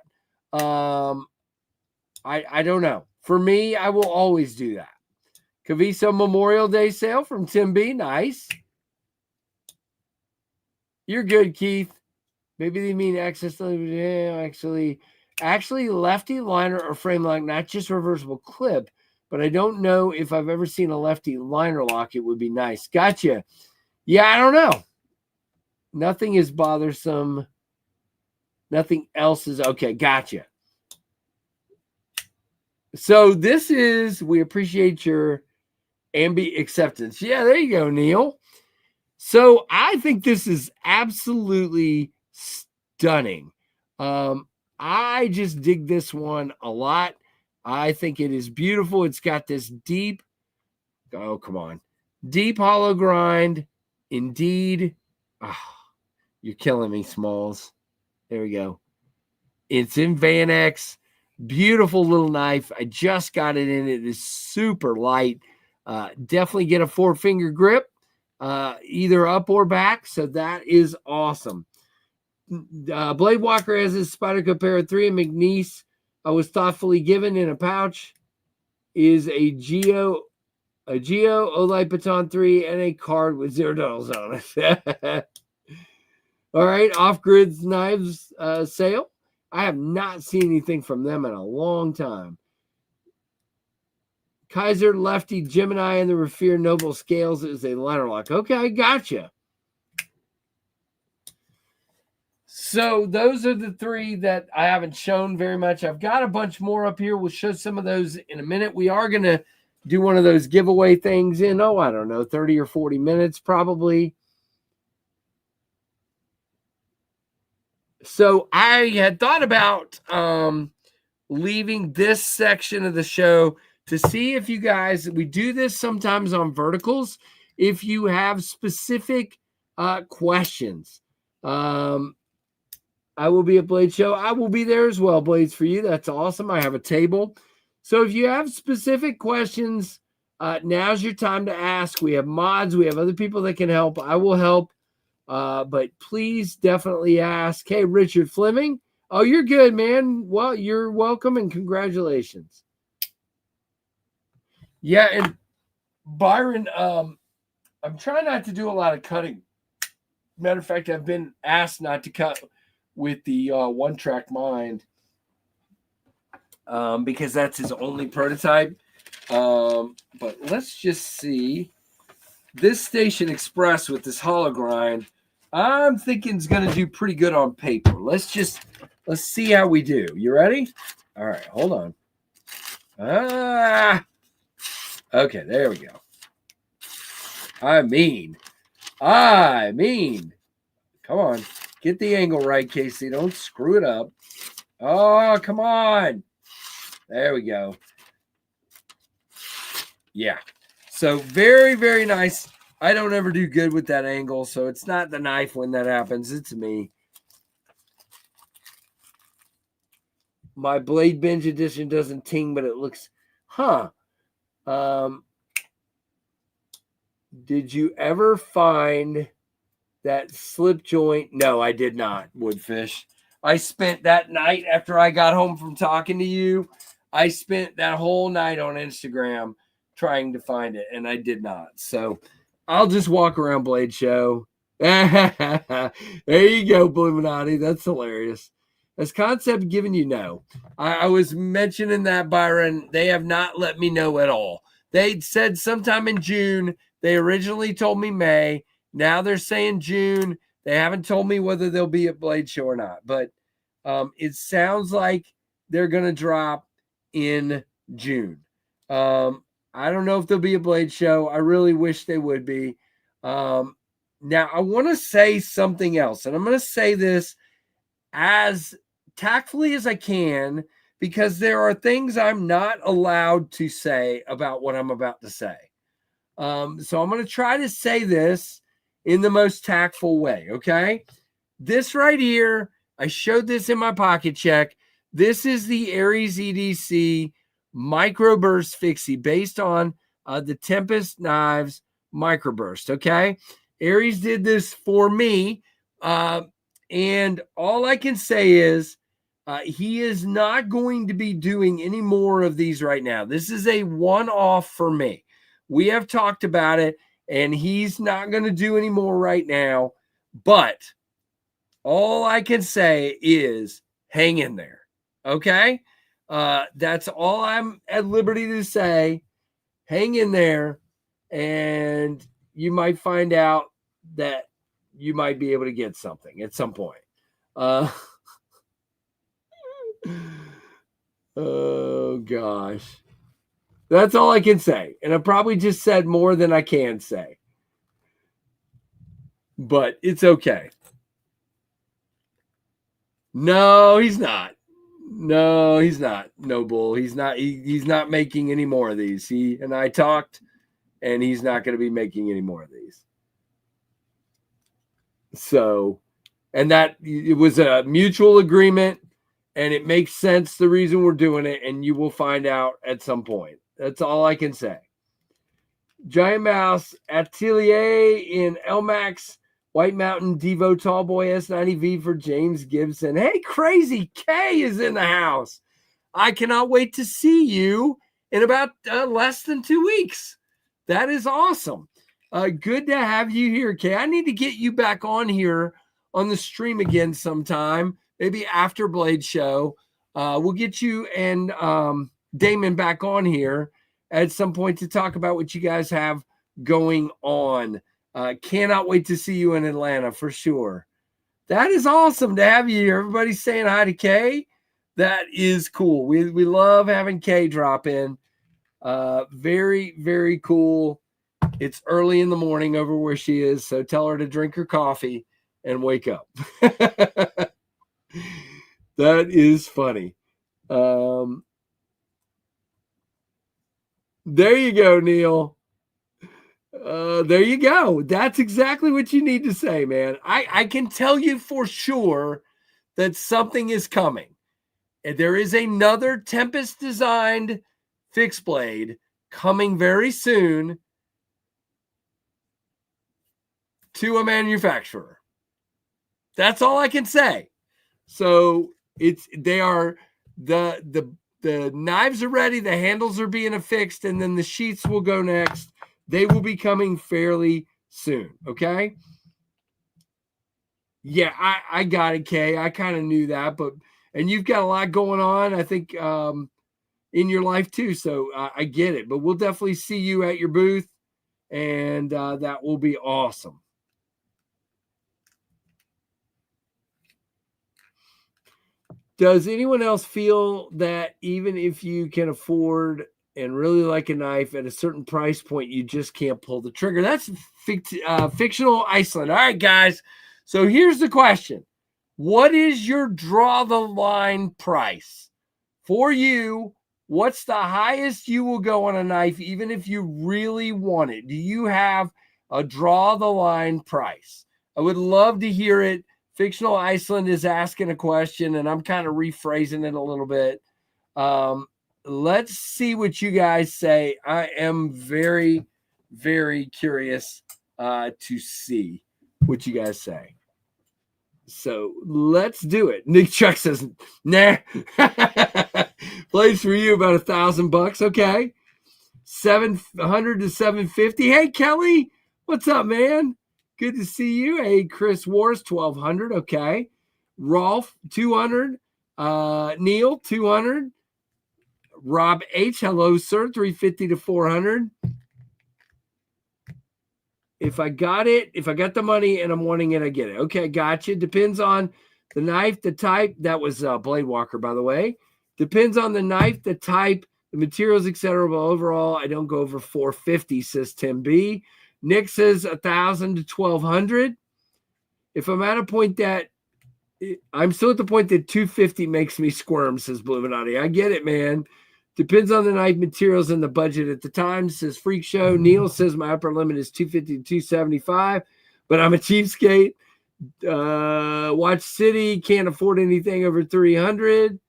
I don't know. For me, I will always do that. Caviso Memorial Day sale from Tim B. Nice. You're good, Keith. Maybe they mean access. Actually, lefty liner or frame lock, not just reversible clip. But I don't know if I've ever seen a lefty liner lock. It would be nice. Gotcha. Yeah, I don't know. Nothing is bothersome. Nothing else is okay. Gotcha. So this is, we appreciate your ambi acceptance. Yeah, there you go, Neil. So I think this is absolutely stunning. I just dig this one a lot. I think it is beautiful. It's got this deep, oh, come on, deep hollow grind. Indeed. Oh, you're killing me, Smalls. There we go. It's in Van X. Beautiful little knife. I just got it in. It is super light. Definitely get a 4-finger grip, either up or back. So that is awesome. Blade Walker has his Spyderco Para 3 and McNeese was thoughtfully given in a pouch. Is a Geo Olight Baton 3 and a card with $0 on it. All right, Off Grid's Knives sale. I have not seen anything from them in a long time. Kaiser Lefty Gemini and the Rafir Noble Scales is a liner lock. Okay, gotcha. So those are the 3 that I haven't shown very much. I've got a bunch more up here. We'll show some of those in a minute. We are going to do one of those giveaway things in, I don't know, 30 or 40 minutes probably. So I had thought about leaving this section of the show to see if you guys, we do this sometimes on verticals, if you have specific questions. I will be at Blade Show. I will be there as well, Blades for you. That's awesome. I have a table. So if you have specific questions, now's your time to ask. We have mods. We have other people that can help. I will help. But please definitely ask. Hey, Richard Fleming. Oh, you're good, man. Well, you're welcome and congratulations. Yeah, and Byron, I'm trying not to do a lot of cutting. Matter of fact, I've been asked not to cut with the One Track Mind because that's his only prototype. But let's just see. This Station Express with this hollow grind, I'm thinking is going to do pretty good on paper. Let's see how we do. You ready? All right, hold on. Okay, there we go. I mean, come on. Get the angle right, Casey. Don't screw it up. Oh, come on. There we go. Yeah. So very, very nice. I don't ever do good with that angle, so it's not the knife when that happens. It's me. My Blade Binge edition doesn't ting, but it looks, did you ever find that slip joint? No, I did not, Woodfish. I spent that night after I got home from talking to you. I spent that whole night on Instagram trying to find it, and I did not. So I'll just walk around Blade Show. There you go, Bluminati. That's hilarious. As concept given, I was mentioning that, Byron. They have not let me know at all. They said sometime in June. They originally told me May. Now they're saying June. They haven't told me whether they'll be at Blade Show or not. But it sounds like they're going to drop in June. I don't know if they'll be a Blade Show. I really wish they would be. Now, I want to say something else. And I'm going to say this as tactfully as I can, because there are things I'm not allowed to say about what I'm about to say. So I'm going to try to say this in the most tactful way, okay? This right here, I showed this in my pocket check. This is the Aries EDC Microburst Fixie based on the Tempest Knives Microburst, okay? Aries did this for me. And all I can say is he is not going to be doing any more of these right now. This is a one-off for me. We have talked about it, and he's not going to do any more right now. But all I can say is hang in there. Okay? That's all I'm at liberty to say. Hang in there, and you might find out that you might be able to get something at some point. Oh, gosh. That's all I can say. And I probably just said more than I can say. But it's okay. No, he's not. No, he's not. No bull. He's not. He's not making any more of these. He and I talked, and he's not going to be making any more of these. So, and that it was a mutual agreement, and it makes sense the reason we're doing it, and you will find out at some point. That's all I can say. Giant Mouse Atelier in Elmax. White Mountain Devo Tallboy S90V for James Gibson. Hey, Crazy K is in the house. I cannot wait to see you in about less than 2 weeks. That is awesome. Good to have you here, Kay. I need to get you back on here on the stream again sometime, maybe after Blade Show. We'll get you and Damon back on here at some point to talk about what you guys have going on. Cannot wait to see you in Atlanta for sure. That is awesome to have you here. Everybody's saying hi to Kay. That is cool. We love having Kay drop in. Very, very cool. It's early in the morning over where she is, so tell her to drink her coffee and wake up. That is funny. There you go, Neil. There you go. That's exactly what you need to say, man. I can tell you for sure that something is coming. And there is another Tempest designed fixed blade coming very soon to a manufacturer. That's all I can say. So the knives are ready, the handles are being affixed, and then the sheets will go next. They will be coming fairly soon, okay? Yeah, I got it, Kay. I kind of knew that, and you've got a lot going on, I think, in your life too, so I get it. But we'll definitely see you at your booth, and that will be awesome. Does anyone else feel that even if you can afford and really like a knife at a certain price point, you just can't pull the trigger? That's fictional Iceland. All right, guys. So here's the question. What is your draw the line price? For you, what's the highest you will go on a knife, even if you really want it? Do you have a draw the line price? I would love to hear it. Fictional Iceland is asking a question, and I'm kind of rephrasing it a little bit. Let's see what you guys say. I am very, very curious to see what you guys say. So let's do it. Nick Chuck says, nah. Plays for you about $1,000. Okay. 700 to 750. Hey, Kelly. What's up, man? Good to see you. Hey, Chris Warras, 1,200. Okay. Rolf, 200. Neil, 200. Rob H, hello, sir, 350 to 400. If I got the money and I'm wanting it, I get it. Okay, gotcha. Depends on the knife, the type. That was Blade Walker, by the way. Depends on the knife, the type, the materials, etc. But overall, I don't go over 450, says Tim B. Nick says 1,000 to 1,200. If I'm at a point that I'm still at the point that 250 makes me squirm, says Bluminati. I get it, man. Depends on the knife, materials, and the budget at the time, says Freak Show. Neil says my upper limit is 250 to 275, but I'm a cheapskate. Watch City, can't afford anything over 300.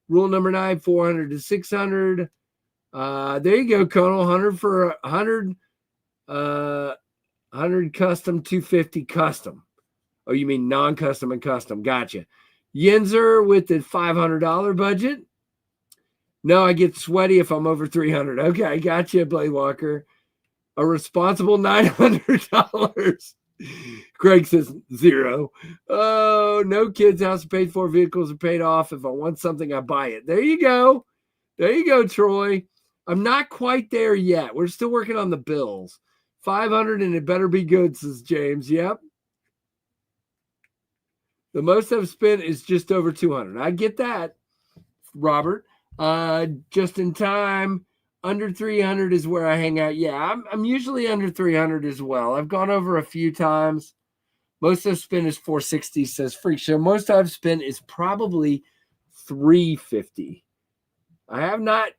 Rule number 9, 400 to 600. There you go, Conal. 100 for 100. 100 custom, 250 custom. Oh, you mean non-custom and custom. Gotcha. Yinzer with the $500 budget. No, I get sweaty if I'm over 300. Okay, gotcha, Blade Walker. A responsible $900. Craig says 0. Oh, no kids' house paid for, vehicles are paid off. If I want something, I buy it. There you go. There you go, Troy. I'm not quite there yet. We're still working on the bills. 500 and it better be good, says James. Yep. The most I've spent is just over 200. I get that, Robert. Just in time, under 300 is where I hang out. Yeah, I'm usually under 300 as well. I've gone over a few times. Most I've spent is 460, says Freak Show. Most I've spent is probably 350. I have not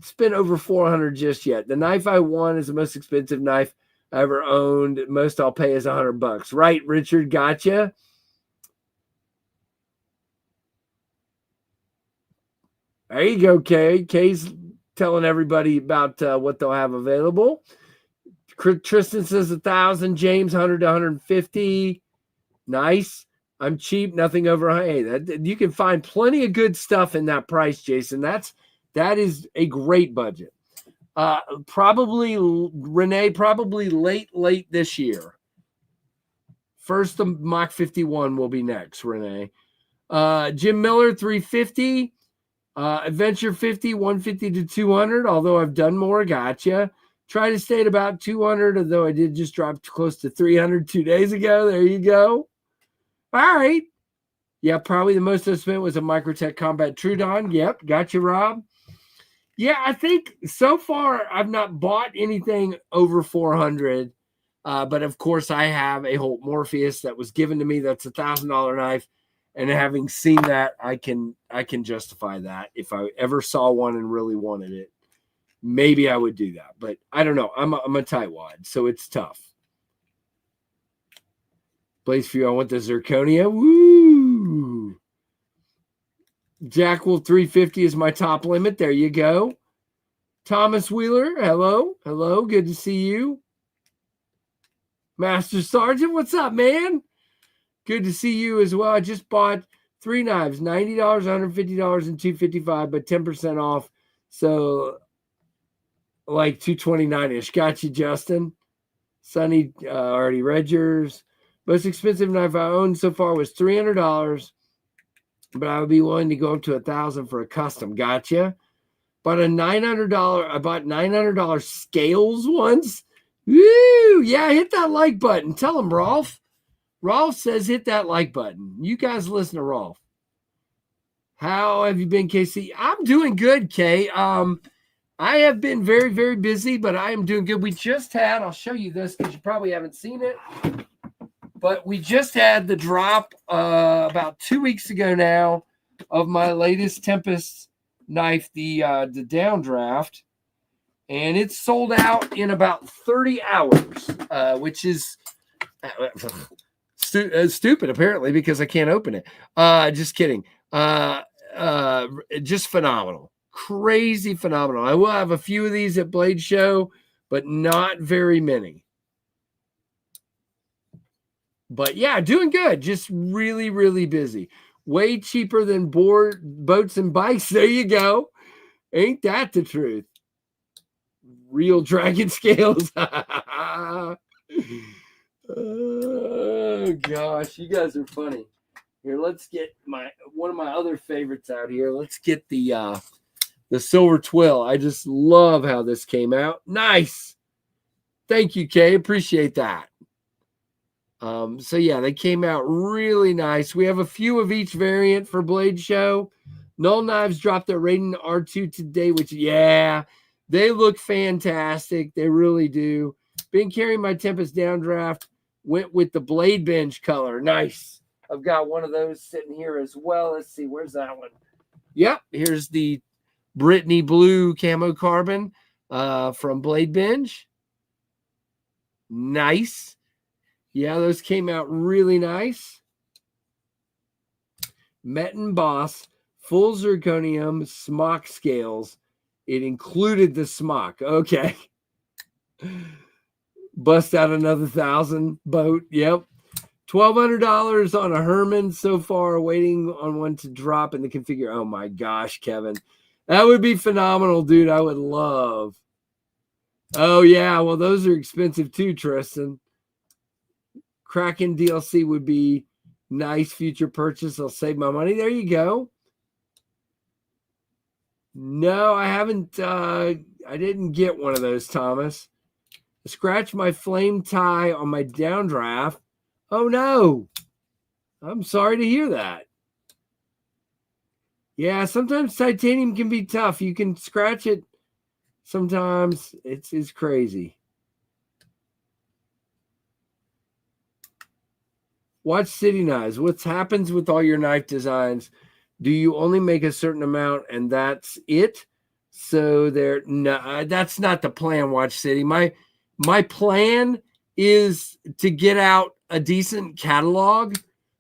spent over 400 just yet. The knife I won is the most expensive knife I ever owned. Most I'll pay is $100. Right, Richard? Gotcha. There you go, Kay. Kay's telling everybody about what they'll have available. Tristan says 1,000. James 100 to 150. Nice. I'm cheap. Nothing over. Hey, you can find plenty of good stuff in that price, Jason. That is a great budget. Probably Renee. Probably late this year. First, the Mach 51 will be next. Renee. Jim Miller 350. Adventure 50, 150 to 200, although I've done more. Gotcha. Try to stay at about 200, although I did just drop close to 300 2 days ago. There you go. All right. Yeah, probably the most I spent was a Microtech Combat Trudon. Yep. Gotcha, Rob. Yeah, I think so far I've not bought anything over 400. But of course I have a Holt Morpheus that was given to me. That's $1,000 knife. And having seen that, I can justify that. If I ever saw one and really wanted it, maybe I would do that. But I don't know. I'm a tightwad, so it's tough. Blaze for you. I want the Zirconia. Woo! Jack Wolf 350 is my top limit. There you go. Thomas Wheeler, hello. Hello. Good to see you. Master Sergeant, what's up, man? Good to see you as well. I just bought 3 knives, $90, $150, and $255, but 10% off. So like $229-ish. Got you, Justin. Sonny already read yours. Most expensive knife I owned so far was $300, but I would be willing to go up to $1,000 for a custom. Gotcha. Bought a $900. I bought $900 scales once. Woo! Yeah, hit that like button. Tell him, Rolf. Rolf says hit that like button. You guys listen to Rolf. How have you been, KC? I'm doing good, Kay. I have been very, very busy, but I am doing good. We just had, I'll show you this because you probably haven't seen it, but we just had the drop about 2 weeks ago now of my latest Tempest knife, the downdraft, and it's sold out in about 30 hours, which is stupid apparently because I can't open it. Just kidding. Just phenomenal. Crazy phenomenal. I will have a few of these at Blade Show, but not very many. But yeah, doing good. Just really, really busy. Way cheaper than boats and bikes. There you go. Ain't that the truth? Real dragon scales. Oh gosh, you guys are funny. Here, let's get one of my other favorites out here. Let's get the Silver Twill. I just love how this came out. Nice. Thank you, Kay. Appreciate that. So yeah, they came out really nice. We have a few of each variant for Blade Show. Null Knives dropped their Raiden R2 today, which, yeah, they look fantastic. They really do. Been carrying my Tempest downdraft. Went with the Blade Bench color. Nice. I've got one of those sitting here as well. Let's see. Where's that one? Yep. Here's the Brittany Blue Camo Carbon from Blade Bench. Nice. Yeah, those came out really nice. Metin Boss, full zirconium smock scales. It included the smock. Okay. Bust out another 1,000 boat. Yep. $1,200 on a Herman so far, waiting on one to drop in the configure. Oh my gosh, Kevin. That would be phenomenal, dude. I would love. Oh, yeah. Well, those are expensive too, Tristan. Kraken DLC would be nice future purchase. I'll save my money. There you go. No, I haven't. I didn't get one of those, Thomas. I scratched my flame tie on my downdraft. Oh, no. I'm sorry to hear that. Yeah, sometimes titanium can be tough. You can scratch it. Sometimes it's crazy. Watch City Knives. What happens with all your knife designs? Do you only make a certain amount and that's it? So that's not the plan, Watch City. My plan is to get out a decent catalog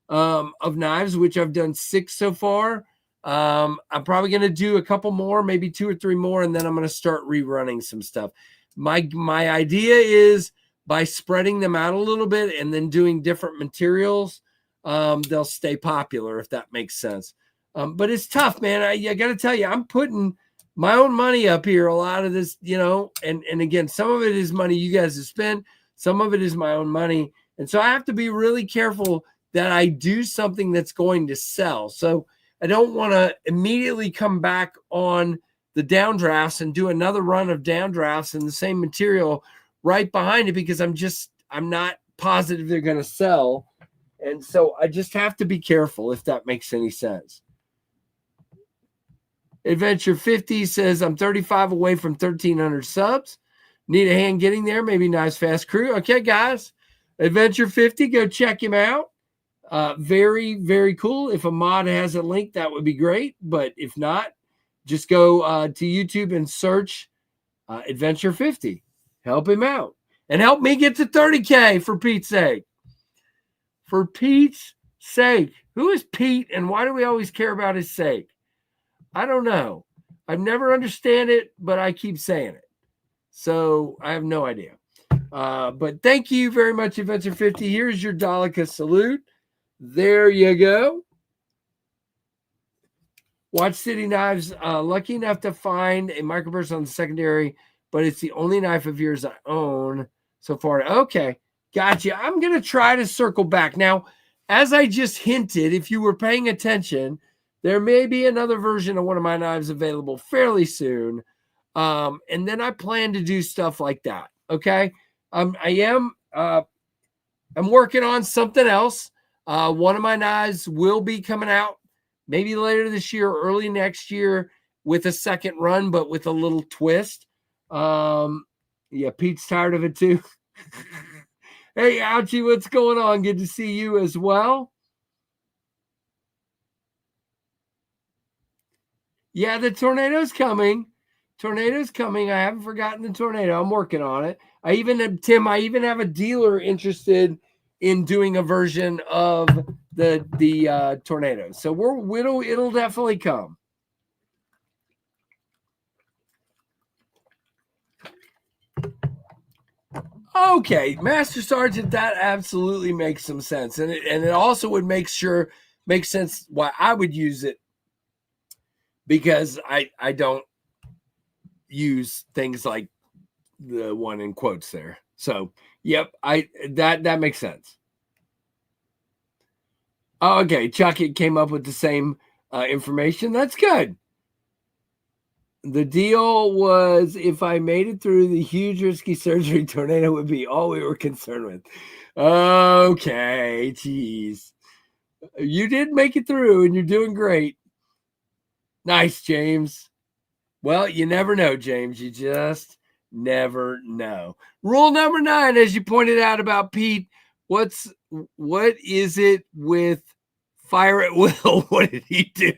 of knives, which I've done 6 so far. I'm probably going to do a couple more, maybe 2 or 3 more, and then I'm going to start rerunning some stuff. My idea is by spreading them out a little bit and then doing different materials, they'll stay popular, if that makes sense. But it's tough, man. I got to tell you, I'm putting my own money up here. A lot of this, and again, some of it is money you guys have spent. Some of it is my own money. And so I have to be really careful that I do something that's going to sell. So I don't want to immediately come back on the downdrafts and do another run of downdrafts in the same material right behind it, because I'm not positive they're going to sell. And so I just have to be careful, if that makes any sense. Adventure 50 says, I'm 35 away from 1,300 subs. Need a hand getting there. Maybe Nice Fast Crew. Okay, guys. Adventure 50, go check him out. Very, very cool. If a mod has a link, that would be great. But if not, just go to YouTube and search Adventure 50. Help him out. And help me get to 30K, for Pete's sake. For Pete's sake. Who is Pete, and why do we always care about his sake? I don't know. I've never understand it, but I keep saying it. So I have no idea. But thank you very much, Adventure 50. Here's your Daleka salute. There you go. Watch City Knives. Lucky enough to find a microburst on the secondary, but it's the only knife of yours I own so far. Okay, gotcha. I'm going to try to circle back. Now, as I just hinted, if you were paying attention, there may be another version of one of my knives available fairly soon. And then I plan to do stuff like that. Okay. I'm working on something else. One of my knives will be coming out maybe later this year, early next year, with a second run, but with a little twist. Yeah, Pete's tired of it too. Hey, Ouchie, what's going on? Good to see you as well. Yeah, the tornado's coming. Tornado's coming. I haven't forgotten the tornado. I'm working on it. I even have a dealer interested in doing a version of the tornado. So it'll definitely come. Okay, Master Sergeant, that absolutely makes some sense, and it also would make sense why I would use it, because I don't use things like the one in quotes there. So yep, that makes sense. Oh, okay, Chucky came up with the same information. That's good. The deal was, if I made it through, the huge risky surgery tornado would be all we were concerned with. Okay, geez. You did make it through, and you're doing great. Nice, James. Well, you never know, James. You just never know. Rule number 9, as you pointed out about Pete, what is it with fire at will? What did he do?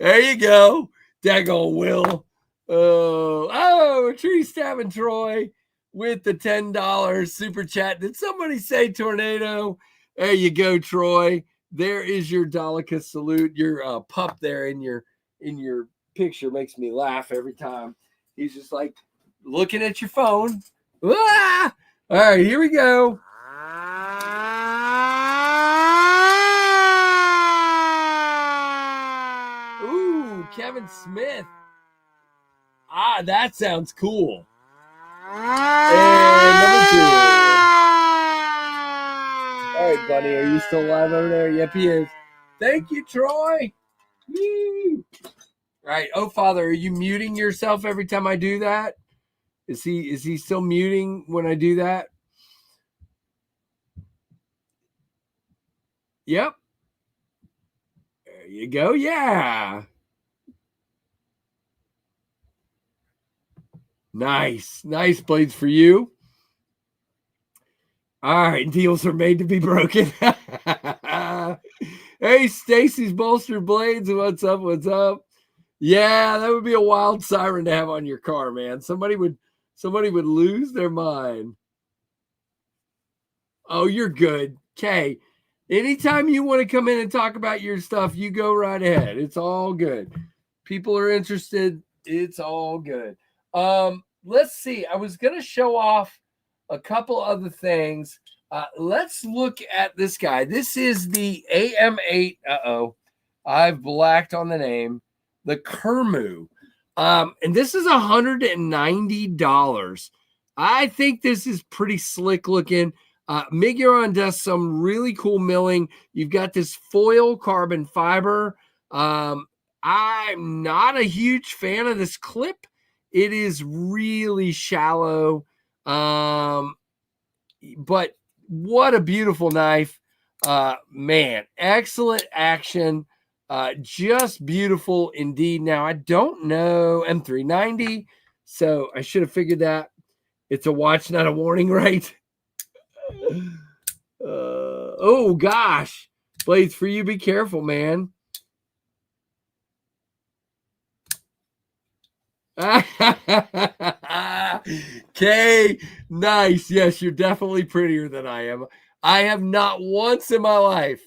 There you go. Daggone Will. Oh, tree stabbing Troy with the $10 super chat. Did somebody say tornado? There you go, Troy. There is your Daleka salute. Your pup there in your picture makes me laugh every time. He's just like looking at your phone, Ah! All right, here we go. Ooh, Kevin Smith. Ah, that sounds cool. And number 2. All right, buddy, are you still alive over there? Yep, he is. Thank you, Troy. Woo. All right. Oh, Father, are you muting yourself every time I do that? Is he still muting when I do that? Yep. There you go. Yeah. Nice. Nice blades for you. All right. Deals are made to be broken. Hey, Stacy's Bolster Blades. What's up? What's up? Yeah, that would be a wild siren to have on your car, man. Somebody would lose their mind. Oh, you're good. Okay. Anytime you want to come in and talk about your stuff, you go right ahead. It's all good. People are interested. It's all good. Let's see. I was going to show off a couple other things. Let's look at this guy. This is the AM8. I've blacked on the name. The Kermu. And this is $190. I think this is pretty slick looking. Miguron does some really cool milling. You've got this foil carbon fiber. I'm not a huge fan of this clip. It is really shallow. But what a beautiful knife. Man, excellent action. Just beautiful indeed. Now, I don't know M390, so I should have figured that. It's a watch, not a warning, right? Oh, gosh. Blades for you. Be careful, man. Okay, nice. Yes, you're definitely prettier than I am. I have not once in my life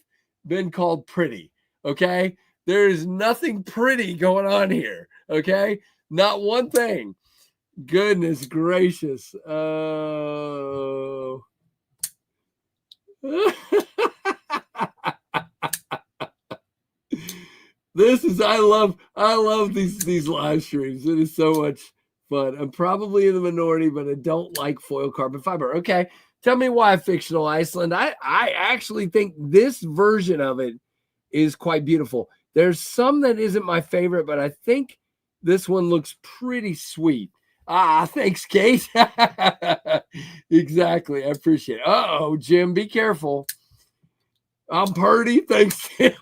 been called pretty. Okay, there is nothing pretty going on here. Okay, not one thing. Goodness gracious. Oh. This is I love these live streams. It is so much fun. I'm probably in the minority, but I don't like foil carbon fiber. Okay, tell me why fictional Iceland. I actually think this version of it is quite beautiful. There's some that isn't my favorite, but I think this one looks pretty sweet. Ah, thanks, Kate. Exactly. I appreciate it. Uh-oh, Jim, be careful. I'm Purdy. Thanks, Tim.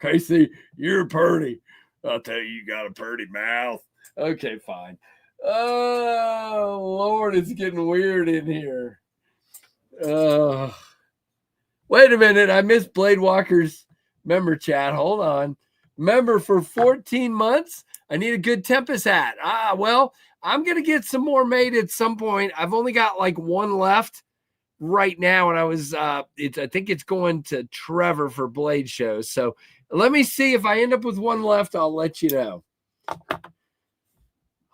Casey, you're Purdy. I'll tell you, you got a Purdy mouth. Okay, fine. Oh, Lord, it's getting weird in here. Wait a minute. I missed Blade Walker's member chat. Hold on. Member for 14 months. I need a good Tempest hat. Well, I'm going to get some more made at some point. I've only got like one left right now, and I think it's going to Trevor for Blade shows. So let me see if I end up with one left. I'll let you know.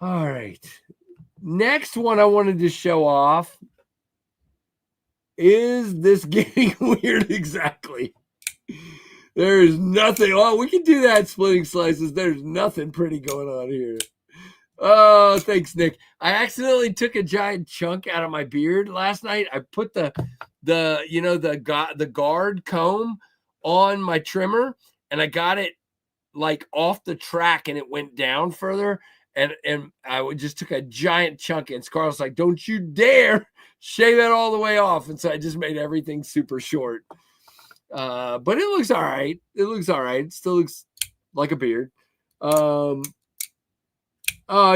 All right. Next one I wanted to show off is this getting weird. Exactly. There is nothing. Oh, we can do that, splitting slices. There's nothing pretty going on here. Oh, thanks, Nick. I accidentally took a giant chunk out of my beard last night. I put the guard comb on my trimmer, and I got it like off the track, and it went down further. And I just took a giant chunk, and Scarlett's like, "Don't you dare shave it all the way off!" And so I just made everything super short. But it looks all right. It looks all right. It still looks like a beard.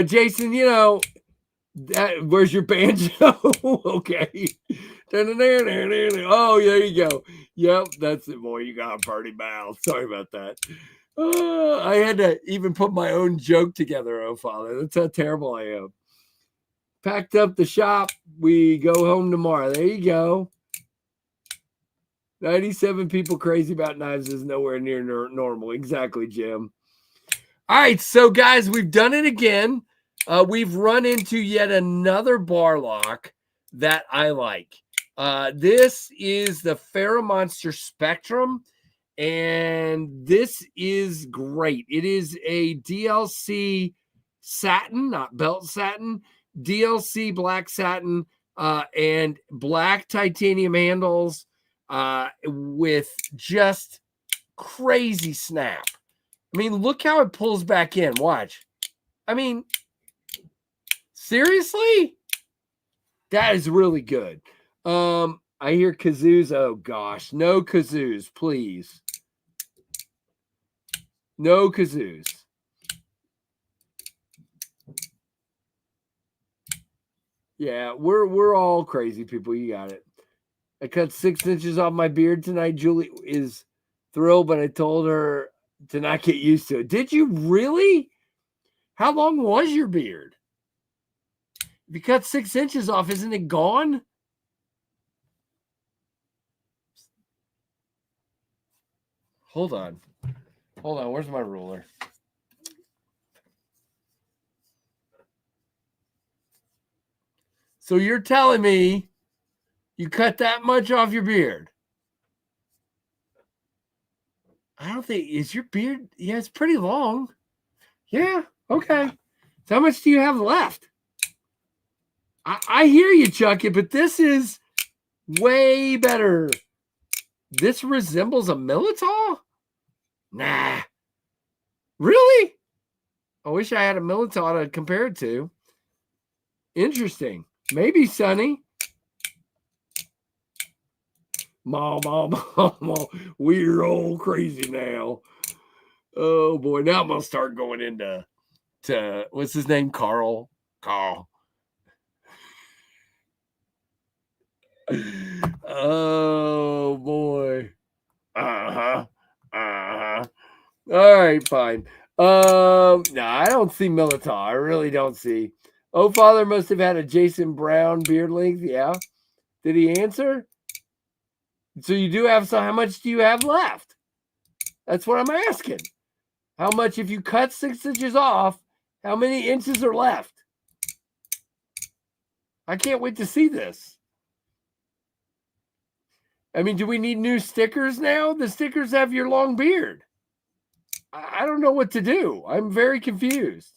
Jason, where's your banjo? Okay. Oh, there you go. Yep, that's it, boy. You got a party mouth. Sorry about that. I had to even put my own joke together, oh, Father. That's how terrible I am. Packed up the shop. We go home tomorrow. There you go. 97 people crazy about knives is nowhere near normal. Exactly, Jim. All right, so guys, we've done it again. we've run into yet another bar lock that I like. This is the Monster Spectrum, and this is great. It is a DLC satin, not belt satin, DLC black satin, and black titanium handles with just crazy snap. I mean, look how it pulls back in. Watch. I mean, seriously? That is really good. I hear kazoos. Oh gosh, no kazoos, please. No kazoos. Yeah, we're all crazy people. You got it. I cut 6 inches off my beard tonight. Julie is thrilled, but I told her to not get used to it. Did you really? How long was your beard? If you cut 6 inches off, isn't it gone? Hold on. Hold on. Where's my ruler? So you're telling me you cut that much off your beard? I don't think, is your beard? Yeah, it's pretty long. Yeah, okay. So how much do you have left? I hear you, Chucky, but this is way better. This resembles a Militaw? Nah. Really? I wish I had a Militaw to compare it to. Interesting. Maybe, Sonny. Mom, we're all crazy now. Oh, boy. Now I'm going to start going into, what's his name? Carl. Oh, boy. All right, fine. No, I don't see Militaw. I really don't see. Oh, father must have had a Jason Brown beard length. Yeah. Did he answer? So you do have some. How much do you have left? That's what I'm asking. How much, if you cut 6 inches off, how many inches are left? I can't wait to see this. I mean, do we need new stickers now? The stickers have your long beard. I don't know what to do. I'm very confused.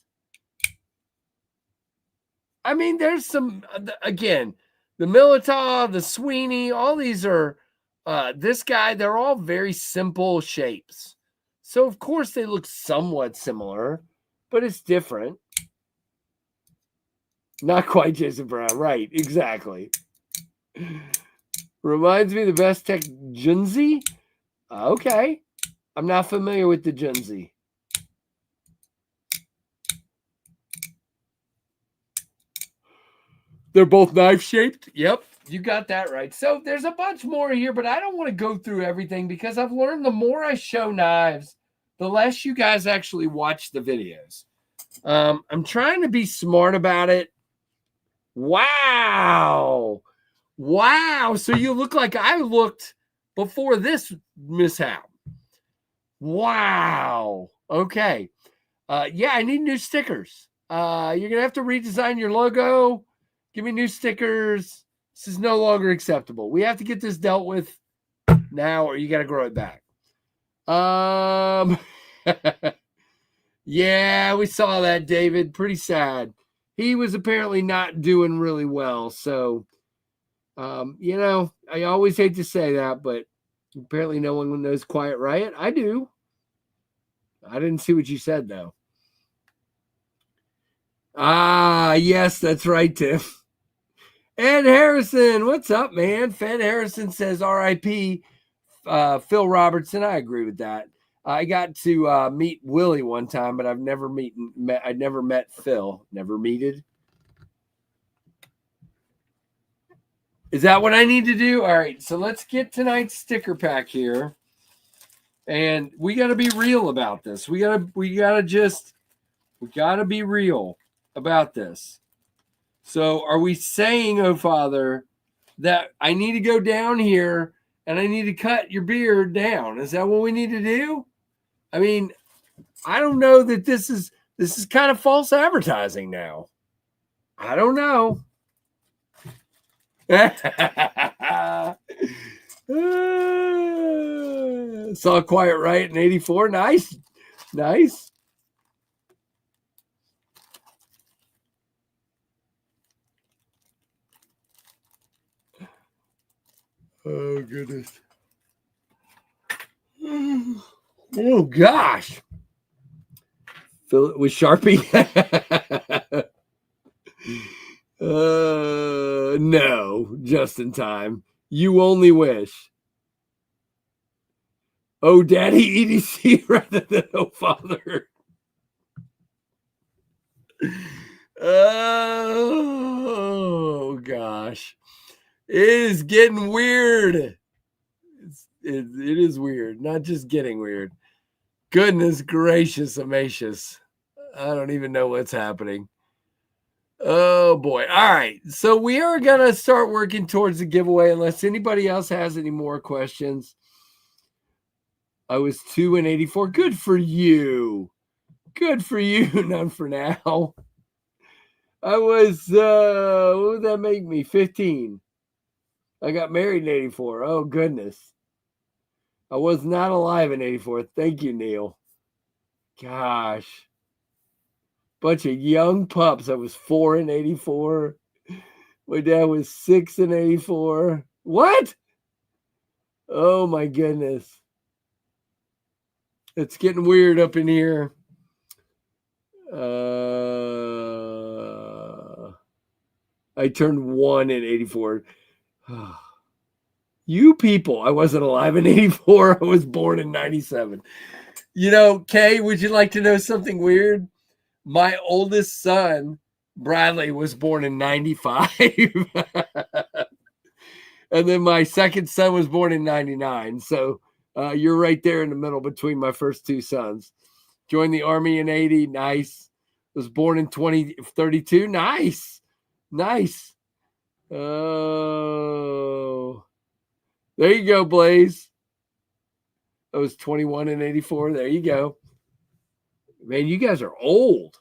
I mean, there's some, again, the Militaw, the Sweeney, all these are, this guy, they're all very simple shapes. So, of course, they look somewhat similar, but it's different. Not quite Jason Brown. Right, exactly. Reminds me of the best tech Junzi. Okay. I'm not familiar with the Junzi. They're both knife shaped. Yep, you got that right. So there's a bunch more here, but I don't want to go through everything because I've learned the more I show knives, the less you guys actually watch the videos. I'm trying to be smart about it. Wow. Wow. So you look like I looked before this mishap. Wow. Okay. Yeah, I need new stickers. You're going to have to redesign your logo. Give me new stickers. This is no longer acceptable. We have to get this dealt with now, or you got to grow it back. Yeah, we saw that, David. Pretty sad. He was apparently not doing really well. So, you know, I always hate to say that, but apparently no one knows Quiet Riot. I do. I didn't see what you said, though. Ah, yes, that's right, Tim. Ed Harrison, what's up, man? Fed Harrison says R.I.P. Phil Robertson. I agree with that. I got to meet Willie one time, but I'd never met Phil. Never meted. Is that what I need to do? All right, so let's get tonight's sticker pack here. And we got to be real about this. We got to be real about this. So are we saying, oh, Father, that I need to go down here and I need to cut your beard down? Is that what we need to do? I mean, I don't know that this is This is kind of false advertising now. I don't know. Saw Quiet Riot in 84. Nice. Nice. Oh, goodness. Oh, gosh. Fill it with Sharpie. No, just in time. You only wish. Oh, Daddy EDC rather than oh, Father. Oh, gosh. It is getting weird. It is weird. Not just getting weird. Goodness gracious, amacious. I don't even know what's happening. Oh, boy. All right. So we are going to start working towards the giveaway unless anybody else has any more questions. I was 2 in 84. Good for you. Good for you. None for now. I was, what would that make me? 15. I got married in 84. Oh, goodness. I was not alive in 84. Thank you, Neil. Gosh. Bunch of young pups. I was 4 in 84. My dad was 6 in 84. What? Oh, my goodness. It's getting weird up in here. I turned 1 in 84. You people. I wasn't alive in 84. I was born in 97. You know, Kay, would you like to know something weird? My oldest son, Bradley, was born in 95. And then my second son was born in 99. So you're right there in the middle between my first two sons. Joined the Army in 80. Nice. Was born in 2032. Nice. Nice. Oh. There you go, Blaze. I was 21 in 84. There you go. Man, you guys are old.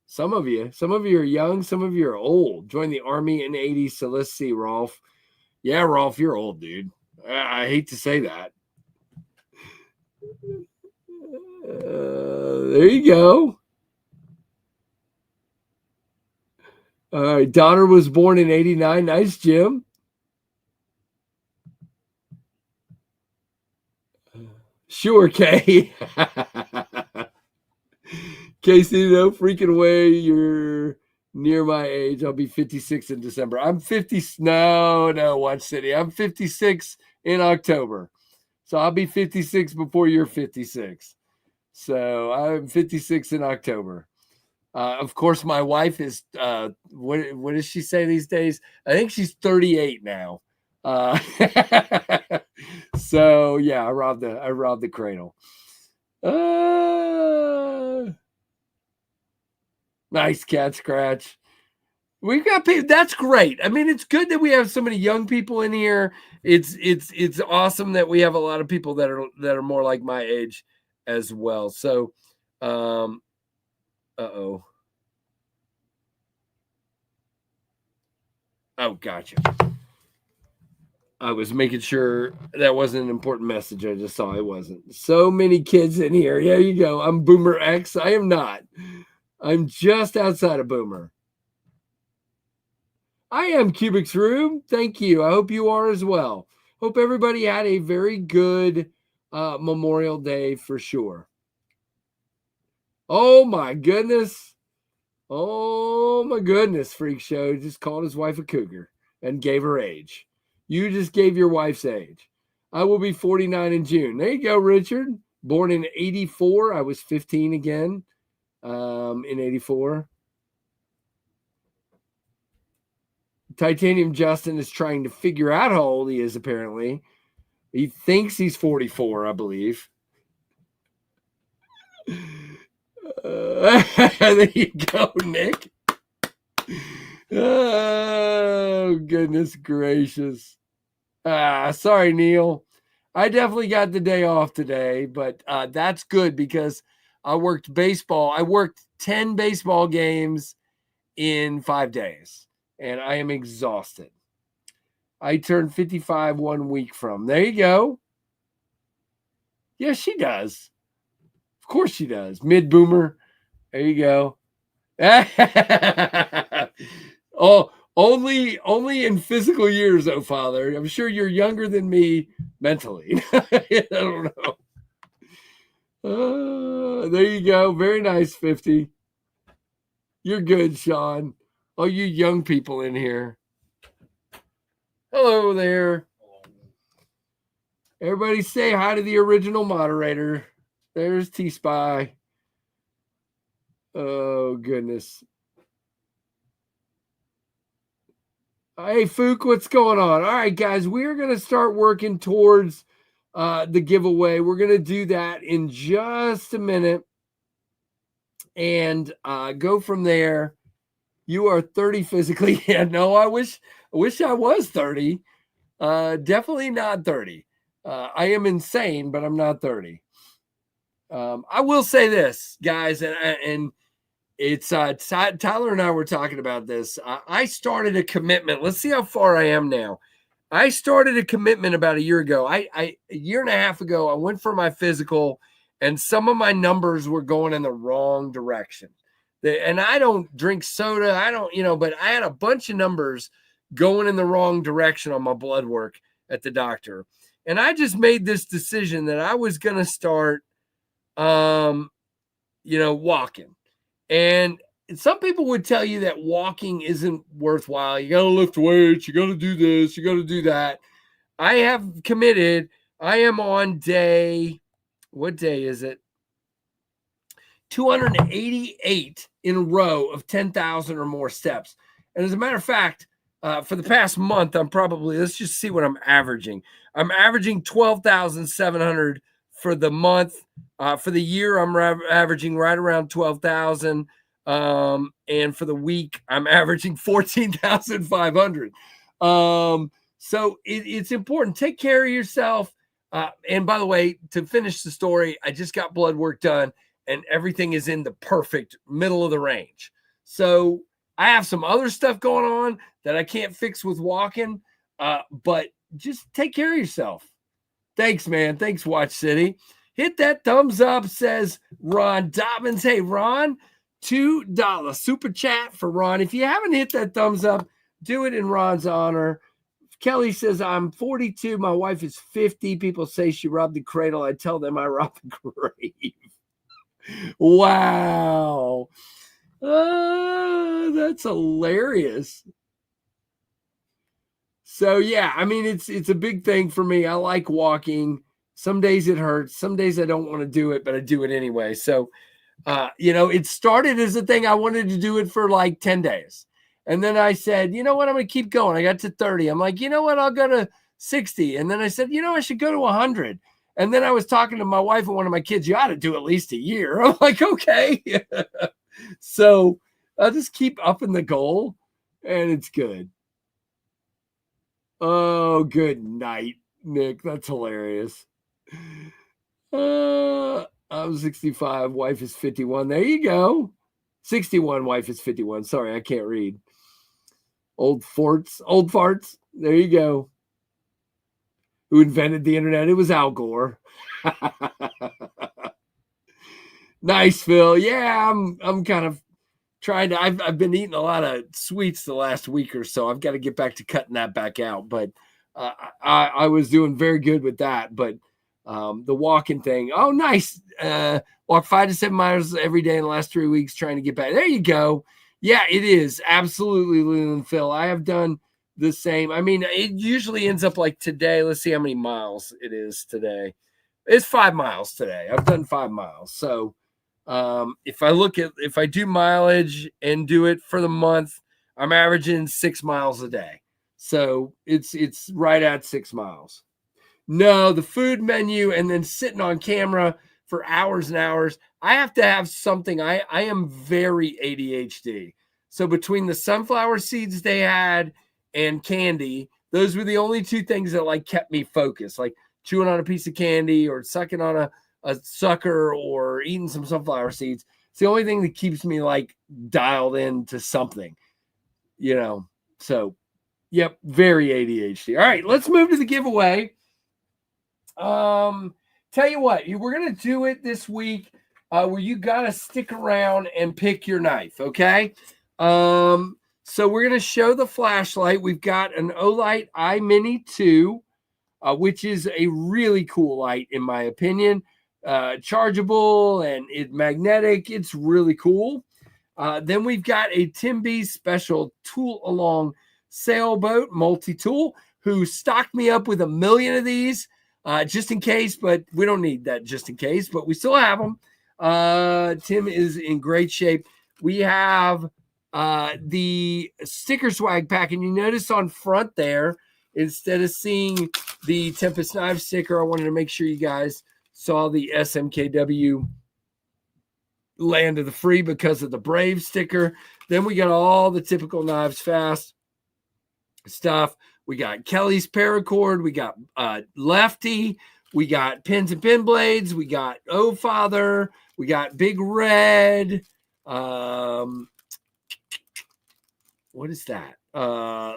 Some of you are young. Some of you are old. Joined the Army in 80. So let's see, Rolf. Yeah, Rolf, you're old, dude. I hate to say that. There you go. All right. Daughter was born in 89. Nice, Jim. Sure, Kay. Casey, no freaking way. You're near my age. I'll be 56 in December. I'm 50. No, Watch City. I'm 56 in October. So I'll be 56 before you're 56. So I'm 56 in October. Of course, my wife is, what does she say these days? I think she's 38 now. So yeah, I robbed the cradle. Nice cat scratch. We've got people. That's great. I mean, it's good that we have so many young people in here. It's awesome that we have a lot of people that are more like my age as well. So, uh-oh. Oh, gotcha. I was making sure that wasn't an important message. I just saw it wasn't. So many kids in here. There you go. I'm Boomer X. I am not. I'm just outside of Boomer. I am Cubic's Room. Thank you. I hope you are as well. Hope everybody had a very good Memorial Day for sure. Oh, my goodness. Oh, my goodness. Freak Show just called his wife a cougar and gave her age. You just gave your wife's age. I will be 49 in June. There you go, Richard. Born in 84. I was 15 again in 84. Titanium Justin is trying to figure out how old he is, apparently. He thinks he's 44, I believe. There you go, Nick. Oh, goodness gracious. Sorry, Neil. I definitely got the day off today, but that's good because I worked baseball. I worked 10 baseball games in 5 days, and I am exhausted. I turned 55 1 week from. There you go. Yeah, she does. Of course she does. Mid-boomer. There you go. Oh, only in physical years, oh father. I'm sure you're younger than me mentally. I don't know. There you go. Very nice, 50. You're good, Sean. All you young people in here. Hello there. Everybody say hi to the original moderator. There's T-Spy. Oh, goodness. Hey, Fook, what's going on? All right, guys, we're going to start working towards the giveaway. We're going to do that in just a minute and go from there. You are 30 physically. Yeah, no, I wish I was 30. Definitely not 30. I am insane, but I'm not 30. I will say this, guys, and it's Tyler and I were talking about this. I started a commitment. Let's see how far I am now. I started a commitment about a year ago. A year and a half ago, I went for my physical, and some of my numbers were going in the wrong direction. And I don't drink soda. I don't, but I had a bunch of numbers going in the wrong direction on my blood work at the doctor. And I just made this decision that I was going to start, walking. And some people would tell you that walking isn't worthwhile. You got to lift weights. You got to do this. You got to do that. I have committed. I am on day, what day is it? 288 in a row of 10,000 or more steps. And as a matter of fact, for the past month, let's just see what I'm averaging. I'm averaging 12,700 for the month. For the year, I'm averaging right around 12,000. And for the week, I'm averaging 14,500. So it's important. Take care of yourself. And by the way, to finish the story, I just got blood work done and everything is in the perfect middle of the range. So I have some other stuff going on that I can't fix with walking, but just take care of yourself. Thanks, man. Thanks, Watch City. Hit that thumbs up, says Ron Dobbins. Hey, Ron, $2 super chat for Ron. If you haven't hit that thumbs up, do it in Ron's honor. Kelly says, I'm 42. My wife is 50. People say she robbed the cradle. I tell them I robbed the grave. Wow. That's hilarious. So, yeah, I mean, it's a big thing for me. I like walking. Some days it hurts. Some days I don't want to do it, but I do it anyway. So, it started as a thing. I wanted to do it for like 10 days. And then I said, you know what? I'm going to keep going. I got to 30. I'm like, you know what? I'll go to 60. And then I said, I should go to 100. And then I was talking to my wife and one of my kids, you ought to do at least a year. I'm like, okay. So I'll just keep upping the goal and it's good. Oh, good night, Nick. That's hilarious. I'm 65. Wife is 51. There you go. 61. Wife is 51. Sorry, I can't read. Old farts. There you go. Who invented the internet? It was Al Gore. Nice, Phil. Yeah, I'm kind of trying to. I've been eating a lot of sweets the last week or so. I've got to get back to cutting that back out. But I was doing very good with that. But the walking thing. Oh, nice. Walk 5 to 7 miles every day in the last 3 weeks, trying to get back. There you go. Yeah, it is absolutely, Leland Phil. I have done the same. I mean, it usually ends up like today. Let's see how many miles it is today. It's 5 miles today. I've done 5 miles. So if I do mileage and do it for the month, I'm averaging 6 miles a day. So it's right at 6 miles. No, the food menu and then sitting on camera for hours and hours. I have to have something. I am very ADHD. So between the sunflower seeds they had and candy, those were the only 2 things that like kept me focused, like chewing on a piece of candy or sucking on a sucker or eating some sunflower seeds. It's the only thing that keeps me like dialed into something, you know. So, yep, very ADHD. All right, let's move to the giveaway. Tell you what, we're gonna do it this week where you gotta stick around and pick your knife, okay? So we're gonna show the flashlight. We've got an Olight iMini 2, which is a really cool light in my opinion. Chargeable and it's magnetic. It's really cool. Then we've got a Tim B special tool along sailboat multi-tool who stocked me up with 1 million of these just in case, but we don't need that just in case, but we still have them. Tim is in great shape. We have the sticker swag pack, and you notice on front there, instead of seeing the Tempest Knife sticker, I wanted to make sure you guys saw the SMKW Land of the Free because of the Brave sticker. Then we got all the typical Knives Fast stuff. We got Kelly's paracord. We got Lefty. We got Pins and Pin Blades. We got Oh Father. We got Big Red. What is that?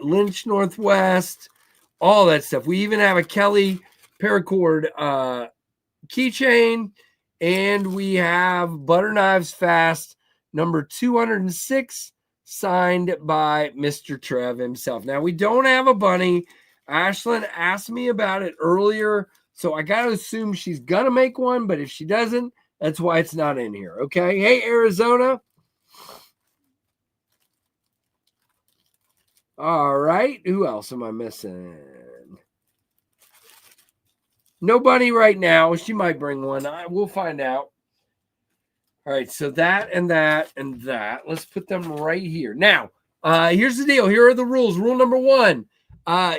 Lynch Northwest. All that stuff. We even have a Kelly paracord keychain. And we have Butter Knives Fast number 206, signed by Mr. Trev himself. Now, we don't have a bunny. Ashlyn asked me about it earlier, so I got to assume she's going to make one, but if she doesn't, that's why it's not in here, okay? Hey, Arizona. All right. Who else am I missing? No bunny right now. She might bring one. We'll find out. All right, so that and that and that. Let's put them right here. Now, here's the deal. Here are the rules. Rule number 1. I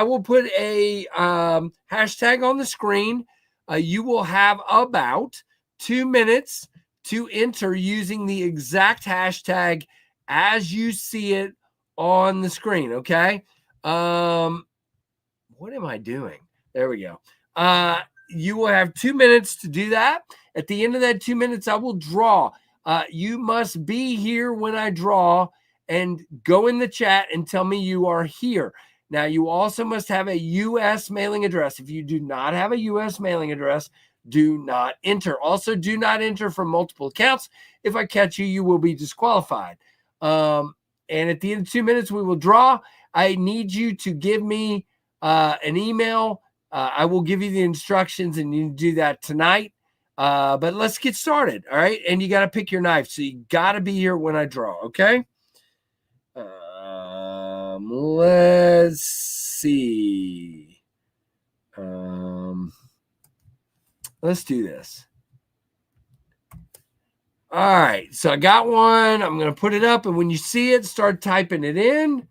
will put a hashtag on the screen. You will have about 2 minutes to enter using the exact hashtag as you see it on the screen, okay? What am I doing? There we go. You will have 2 minutes to do that. At the end of that 2 minutes, I will draw. You must be here when I draw and go in the chat and tell me you are here. Now, you also must have a U.S. mailing address. If you do not have a U.S. mailing address, do not enter. Also, do not enter from multiple accounts. If I catch you, you will be disqualified. And at the end of 2 minutes, we will draw. I need you to give me an email. I will give you the instructions, and you do that tonight. But let's get started, all right? And you got to pick your knife, so you got to be here when I draw, okay? Let's see. Let's do this. All right, so I got one. I'm going to put it up, and when you see it, start typing it in,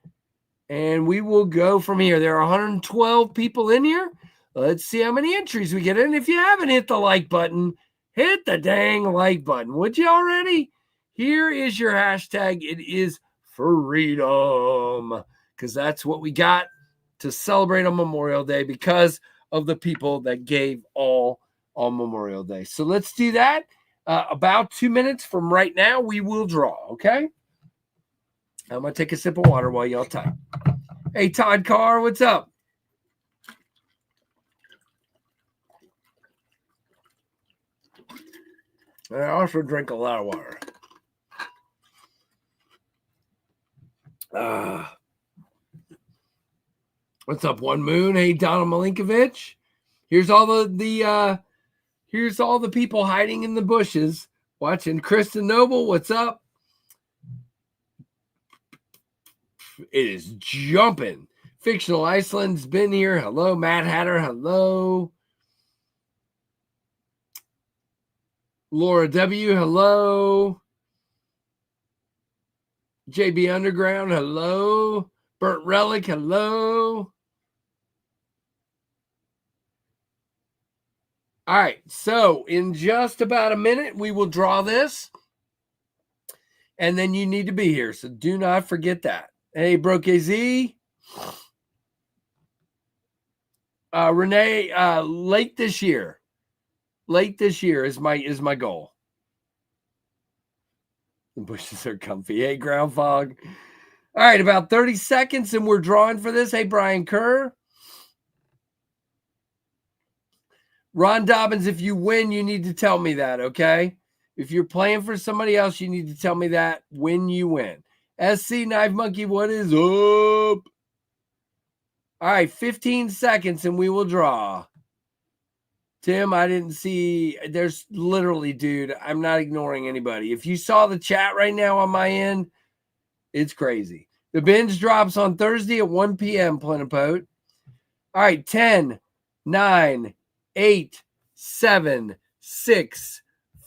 and we will go from here. There are 112 people in here. Let's see how many entries we get in. If you haven't hit the like button, hit the dang like button. Would you already? Here is your hashtag. It is freedom, because that's what we got to celebrate on Memorial Day because of the people that gave all on Memorial Day. So let's do that. About 2 minutes from right now, we will draw, okay? I'm going to take a sip of water while y'all type. Hey, Todd Carr, what's up? I also drink a lot of water. What's up, One Moon? Hey, Donald Malinkovich. Here's all the people hiding in the bushes watching. Kristen Noble, what's up? It is jumping. Fictional Iceland's been here. Hello, Matt Hatter. Hello. Laura W. Hello. JB Underground. Hello. Burt Relic. Hello. All right. So in just about a minute, we will draw this. And then you need to be here. So do not forget that. Hey, Broke Z. Renee, late this year. Late this year is my goal. The bushes are comfy. Hey, ground fog. All right, about 30 seconds, and we're drawing for this. Hey, Brian Kerr. Ron Dobbins, if you win, you need to tell me that, okay? If you're playing for somebody else, you need to tell me that when you win. SC Knife Monkey, what is up? All right, 15 seconds, and we will draw. Tim, I didn't see. There's literally, dude, I'm not ignoring anybody. If you saw the chat right now on my end, it's crazy. The binge drops on Thursday at 1 p.m., Plenipote. All right, 10, 9, 8, 7, 6,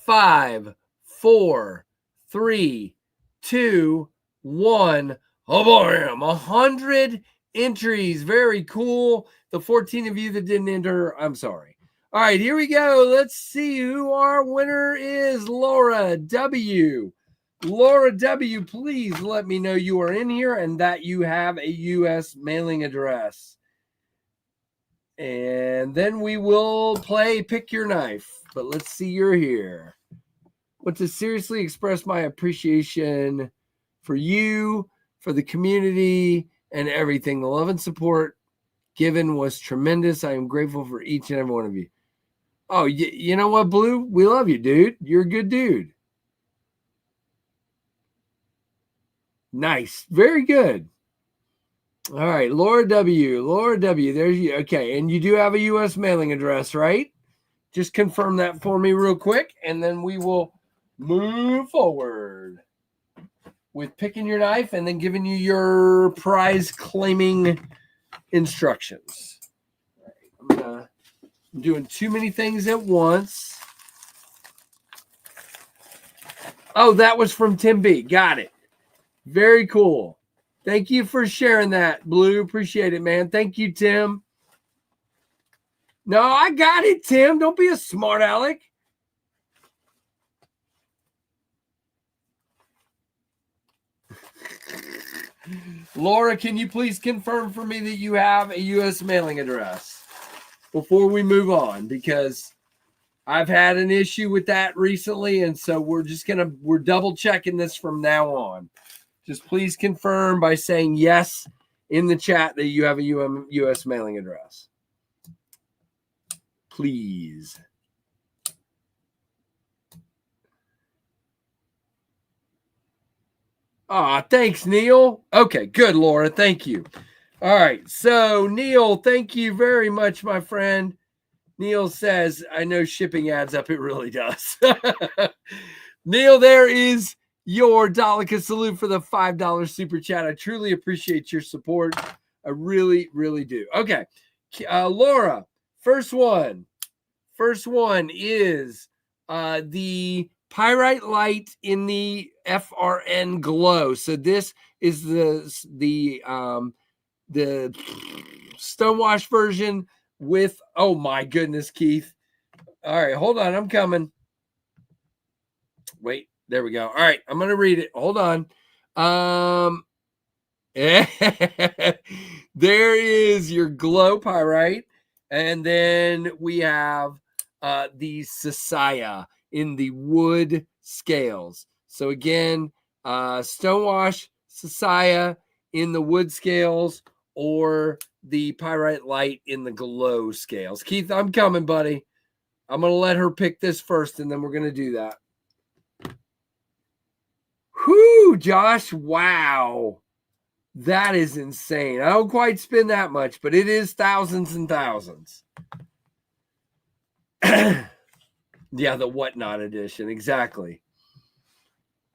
5, 4, 3, 2, 1. Oh, bam! 100 entries. Very cool. The 14 of you that didn't enter, I'm sorry. All right, here we go. Let's see who our winner is. Laura W. Laura W., please let me know you are in here and that you have a U.S. mailing address. And then we will play Pick Your Knife. But let's see you're here. Want to seriously express my appreciation for you, for the community, and everything. The love and support given was tremendous. I am grateful for each and every one of you. Oh, you know what, Blue? We love you, dude. You're a good dude. Nice. Very good. All right, Laura W. Laura W. There's you. Okay, and you do have a U.S. mailing address, right? Just confirm that for me real quick, and then we will move forward with picking your knife and then giving you your prize claiming instructions. All right, I'm doing too many things at once. Oh, that was from Tim B. Got it. Very cool. Thank you for sharing that, Blue. Appreciate it, man. Thank you, Tim. No, I got it, Tim. Don't be a smart aleck. Laura, can you please confirm for me that you have a U.S. mailing address before we move on? Because I've had an issue with that recently, and so we're double checking this from now on. Just please confirm by saying yes in the chat that you have a U.S. mailing address. Please. Thanks, Neil. Okay, good, Laura. Thank you. All right. So, Neil, thank you very much, my friend. Neil says, I know shipping adds up. It really does. Neil, there is your Dalika salute for the $5 super chat. I truly appreciate your support. I really, really do. Okay. Laura, first one. First one is the Pyrite Light in the FRN Glow. So this is the Stonewash version with, oh my goodness, Keith. All right, hold on. I'm coming. Wait, there we go. All right, I'm going to read it. Hold on. There is your Glow Pyrite. And then we have the Sasaya in the wood scales. So again, Stonewash, Sasaya in the wood scales, or the Pyrite Light in the Glow scales. Keith, I'm coming, buddy. I'm going to let her pick this first, and then we're going to do that. Whoo, Josh. Wow. That is insane. I don't quite spend that much, but it is thousands and thousands. Yeah, the Whatnot edition. Exactly.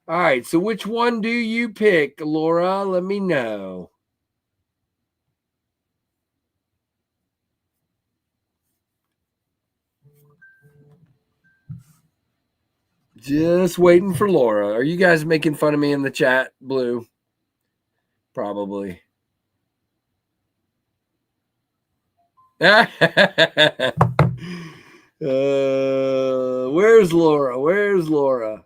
All right. So which one do you pick, Laura? Let me know. Just waiting for Laura. Are you guys making fun of me in the chat, Blue? Probably. Where's Laura? Where's Laura?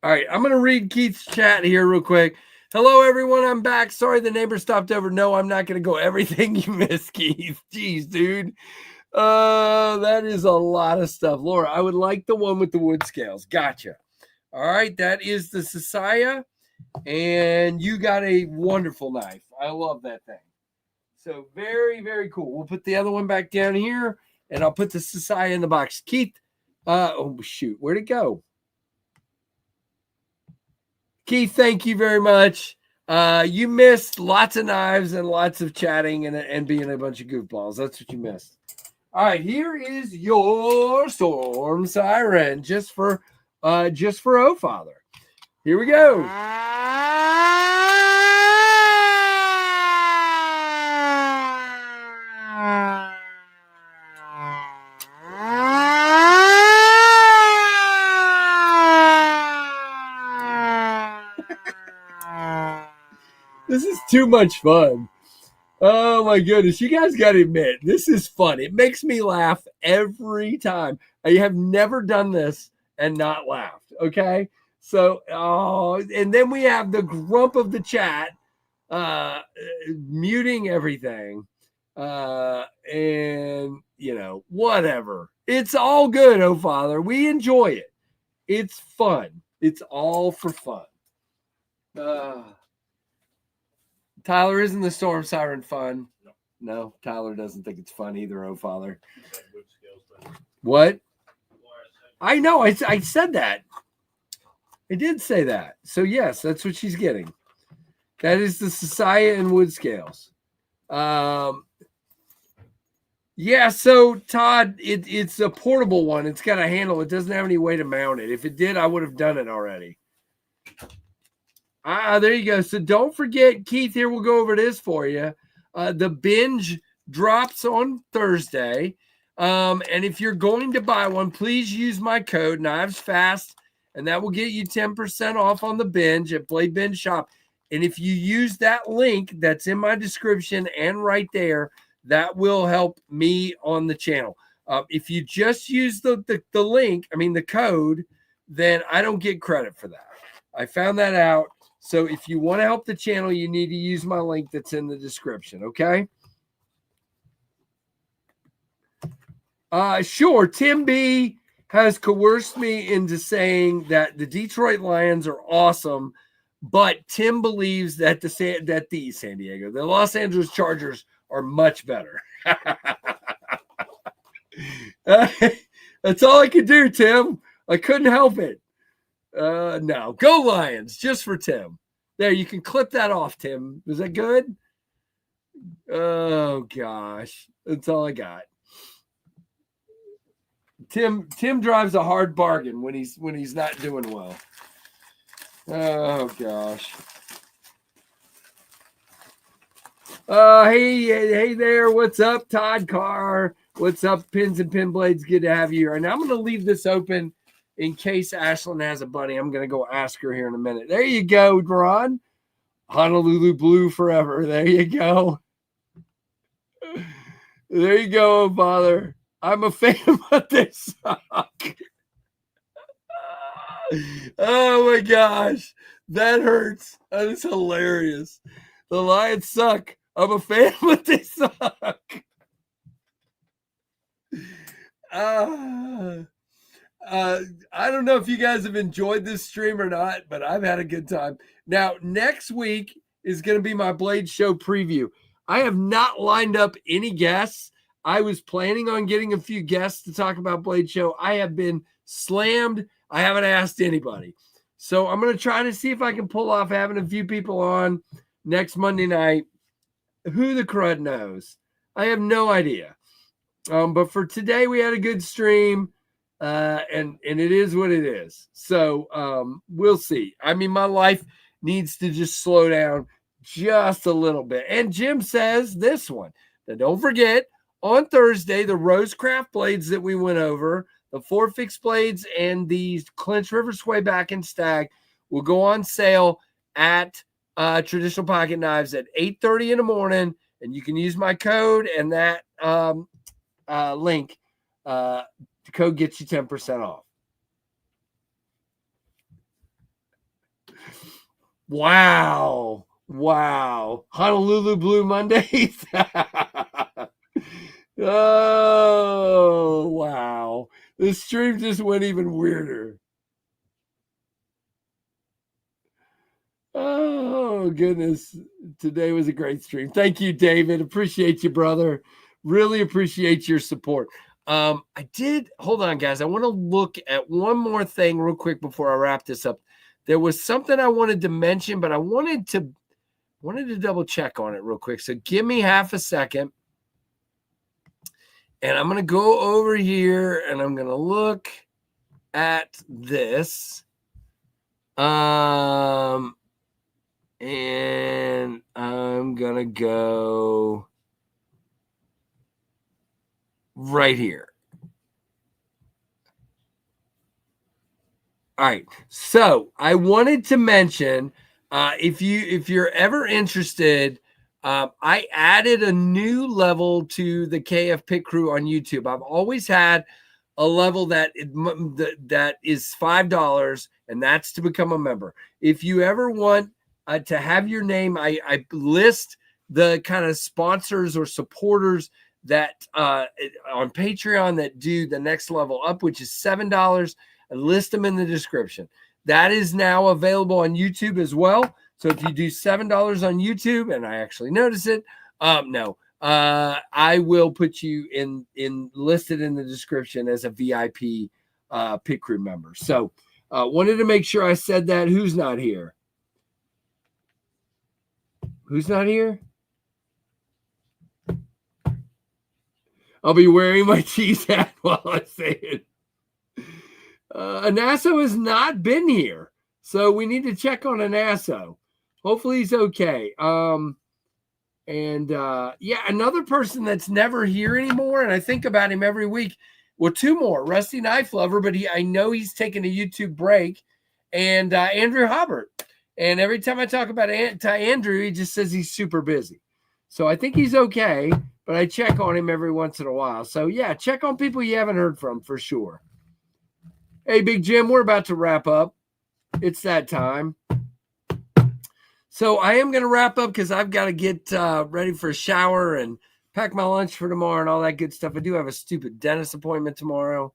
All right, I'm going to read Keith's chat here real quick. Hello, everyone. I'm back. Sorry the neighbor stopped over. No, I'm not going to go everything you missed, Keith. Jeez, dude. That is a lot of stuff. Laura, I would like the one with the wood scales. Gotcha. All right, that is the Sasaya, and you got a wonderful knife. I love that thing. So very, very cool. We'll put the other one back down here, and I'll put the Sasaya in the box. Keith, oh shoot, where'd it go? Keith, thank you very much. You missed lots of knives and lots of chatting and being a bunch of goofballs. That's what you missed. All right, here is your storm siren just for O Father. Here we go. This is too much fun. Oh my goodness. You guys got to admit, this is fun. It makes me laugh every time. I have never done this and not laughed. Okay. So, and then we have the grump of the chat, muting everything. And whatever. It's all good, oh Father. We enjoy it. It's fun. It's all for fun. Tyler, isn't the storm siren fun? No, Tyler doesn't think it's fun either, oh Father. What? I know, I said that. I did say that. So yes, that's what she's getting. That is the Sasaya and wood scales. Yeah, so Todd, it's a portable one. It's got a handle. It doesn't have any way to mount it. If it did, I would have done it already. There you go. So don't forget, Keith, here we'll go over this for you. The binge drops on Thursday. And if you're going to buy one, please use my code KnivesFast, and that will get you 10% off on the binge at Blade Binge Shop. And if you use that link that's in my description and right there, that will help me on the channel. If you just use the link, the code, then I don't get credit for that. I found that out. So if you want to help the channel, you need to use my link that's in the description, okay? Sure. Tim B has coerced me into saying that the Detroit Lions are awesome, but Tim believes that the Los Angeles Chargers are much better. That's all I could do, Tim. I couldn't help it. No, go Lions, just for Tim. There, you can clip that off, Tim. Is that good? Oh gosh, that's all I got. Tim drives a hard bargain when he's not doing well. Oh gosh. Hey there, what's up, Todd Carr? What's up, Pins and Pin Blades? Good to have you here. And I'm gonna leave this open in case Ashlyn has a bunny. I'm going to go ask her here in a minute. There you go, Ron. Honolulu Blue forever. There you go. There you go, Father. I'm a fan of this suck. Oh, my gosh. That hurts. That is hilarious. The Lions suck. I'm a fan of this suck. I don't know if you guys have enjoyed this stream or not, but I've had a good time. Now, next week is going to be my Blade Show preview. I have not lined up any guests. I was planning on getting a few guests to talk about Blade Show. I have been slammed. I haven't asked anybody. So I'm going to try to see if I can pull off having a few people on next Monday night. Who the crud knows? I have no idea. But for today, we had a good stream. And it is what it is. So we'll see. My life needs to just slow down just a little bit. And Jim says this one. Now, don't forget, on Thursday, the Rosecraft blades that we went over, the 4 fixed blades and the Clinch River Sway back and stag will go on sale at Traditional Pocket Knives at 8:30 in the morning. And you can use my code and that link. The code gets you 10% off. Wow. Honolulu Blue Mondays. Oh, wow. The stream just went even weirder. Oh, goodness. Today was a great stream. Thank you, David. Appreciate you, brother. Really appreciate your support. I did, hold on, guys. I want to look at one more thing real quick before I wrap this up. There was something I wanted to mention, but I wanted to double check on it real quick. So give me half a second. And I'm going to go over here and I'm going to look at this. And I'm going to go right here. All right. So I wanted to mention, if you're ever interested, I added a new level to the KF Pit Crew on YouTube. I've always had a level that is $5, and that's to become a member. If you ever want to have your name, I list the kind of sponsors or supporters that on Patreon that do the next level up, which is $7. I list them in the description. That is now available on YouTube as well. So if you do $7 on YouTube, and I actually notice it, I will put you in listed in the description as a VIP Pit Crew member. So wanted to make sure I said that. Who's not here? Who's not here? I'll be wearing my cheese hat while I say it. Anasso has not been here, so we need to check on Anasso. Hopefully he's okay. Yeah, another person that's never here anymore, and I think about him every week. Well, two more. Rusty Knife Lover, but I know he's taking a YouTube break, and Andrew Hobbert. And every time I talk about Andrew, he just says he's super busy. So I think he's okay, but I check on him every once in a while. So yeah, check on people you haven't heard from for sure. Hey, Big Jim, we're about to wrap up. It's that time. So I am going to wrap up because I've got to get ready for a shower and pack my lunch for tomorrow and all that good stuff. I do have a stupid dentist appointment tomorrow,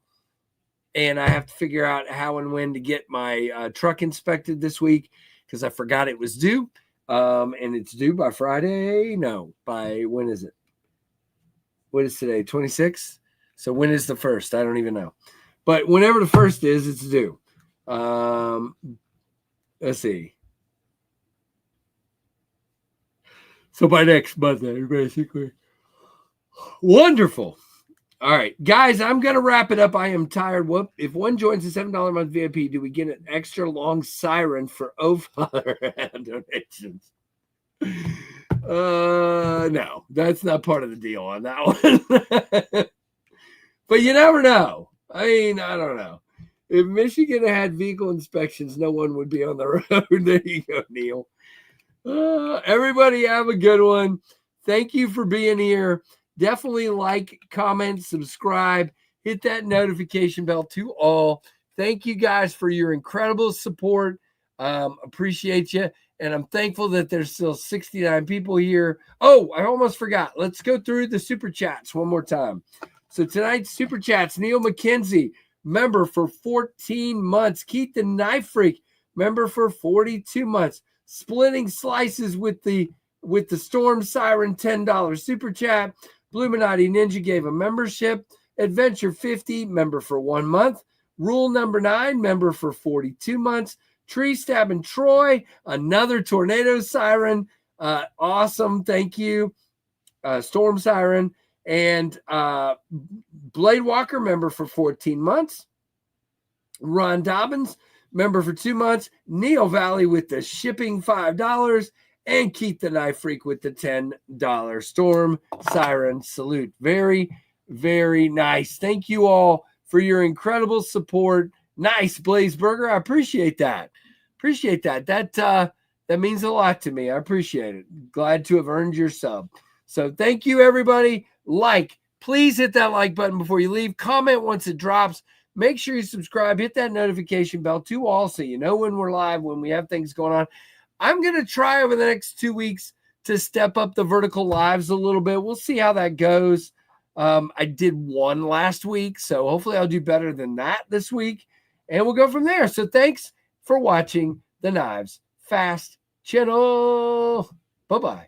and I have to figure out how and when to get my truck inspected this week because I forgot it was due. And it's due by Friday. No, by when is it? What is today? 26th? So when is the 1st? I don't even know. But whenever the 1st is, it's due. Let's see. So by next Monday, basically. Wonderful. All right, guys, I'm going to wrap it up. I am tired. Whoop. If one joins the $7 a month VIP, do we get an extra long siren for Father donations? No, that's not part of the deal on that one. But you never know. I mean, I don't know. If Michigan had vehicle inspections, no one would be on the road. There you go, Neil. Everybody have a good one. Thank you for being here. Definitely like, comment, subscribe, hit that notification bell to all. Thank you guys for your incredible support. Appreciate you. And I'm thankful that there's still 69 people here. Oh, I almost forgot. Let's go through the super chats one more time. So tonight's super chats, Neil McKenzie, member for 14 months. Keith the Knife Freak, member for 42 months. Splitting Slices with the Storm Siren $10 super chat. Bluminati Ninja gave a membership. Adventure 50, member for 1 month. Rule number 9, member for 42 months. Tree Stabbing Troy, another tornado siren. Awesome. Thank you. Storm Siren. And Blade Walker, member for 14 months. Ron Dobbins, member for 2 months. Neo Valley with the shipping $5. And Keith the Knife Freak with the $10 Storm Siren salute. Very, very nice. Thank you all for your incredible support. Nice, Blaze Burger. I appreciate that. Appreciate that. That means a lot to me. I appreciate it. Glad to have earned your sub. So thank you, everybody. Please hit that like button before you leave. Comment once it drops. Make sure you subscribe. Hit that notification bell to all so you know when we're live, when we have things going on. I'm going to try over the next 2 weeks to step up the vertical lives a little bit. We'll see how that goes. I did one last week, so hopefully I'll do better than that this week, and we'll go from there. So thanks for watching the Knives Fast channel. Bye-bye.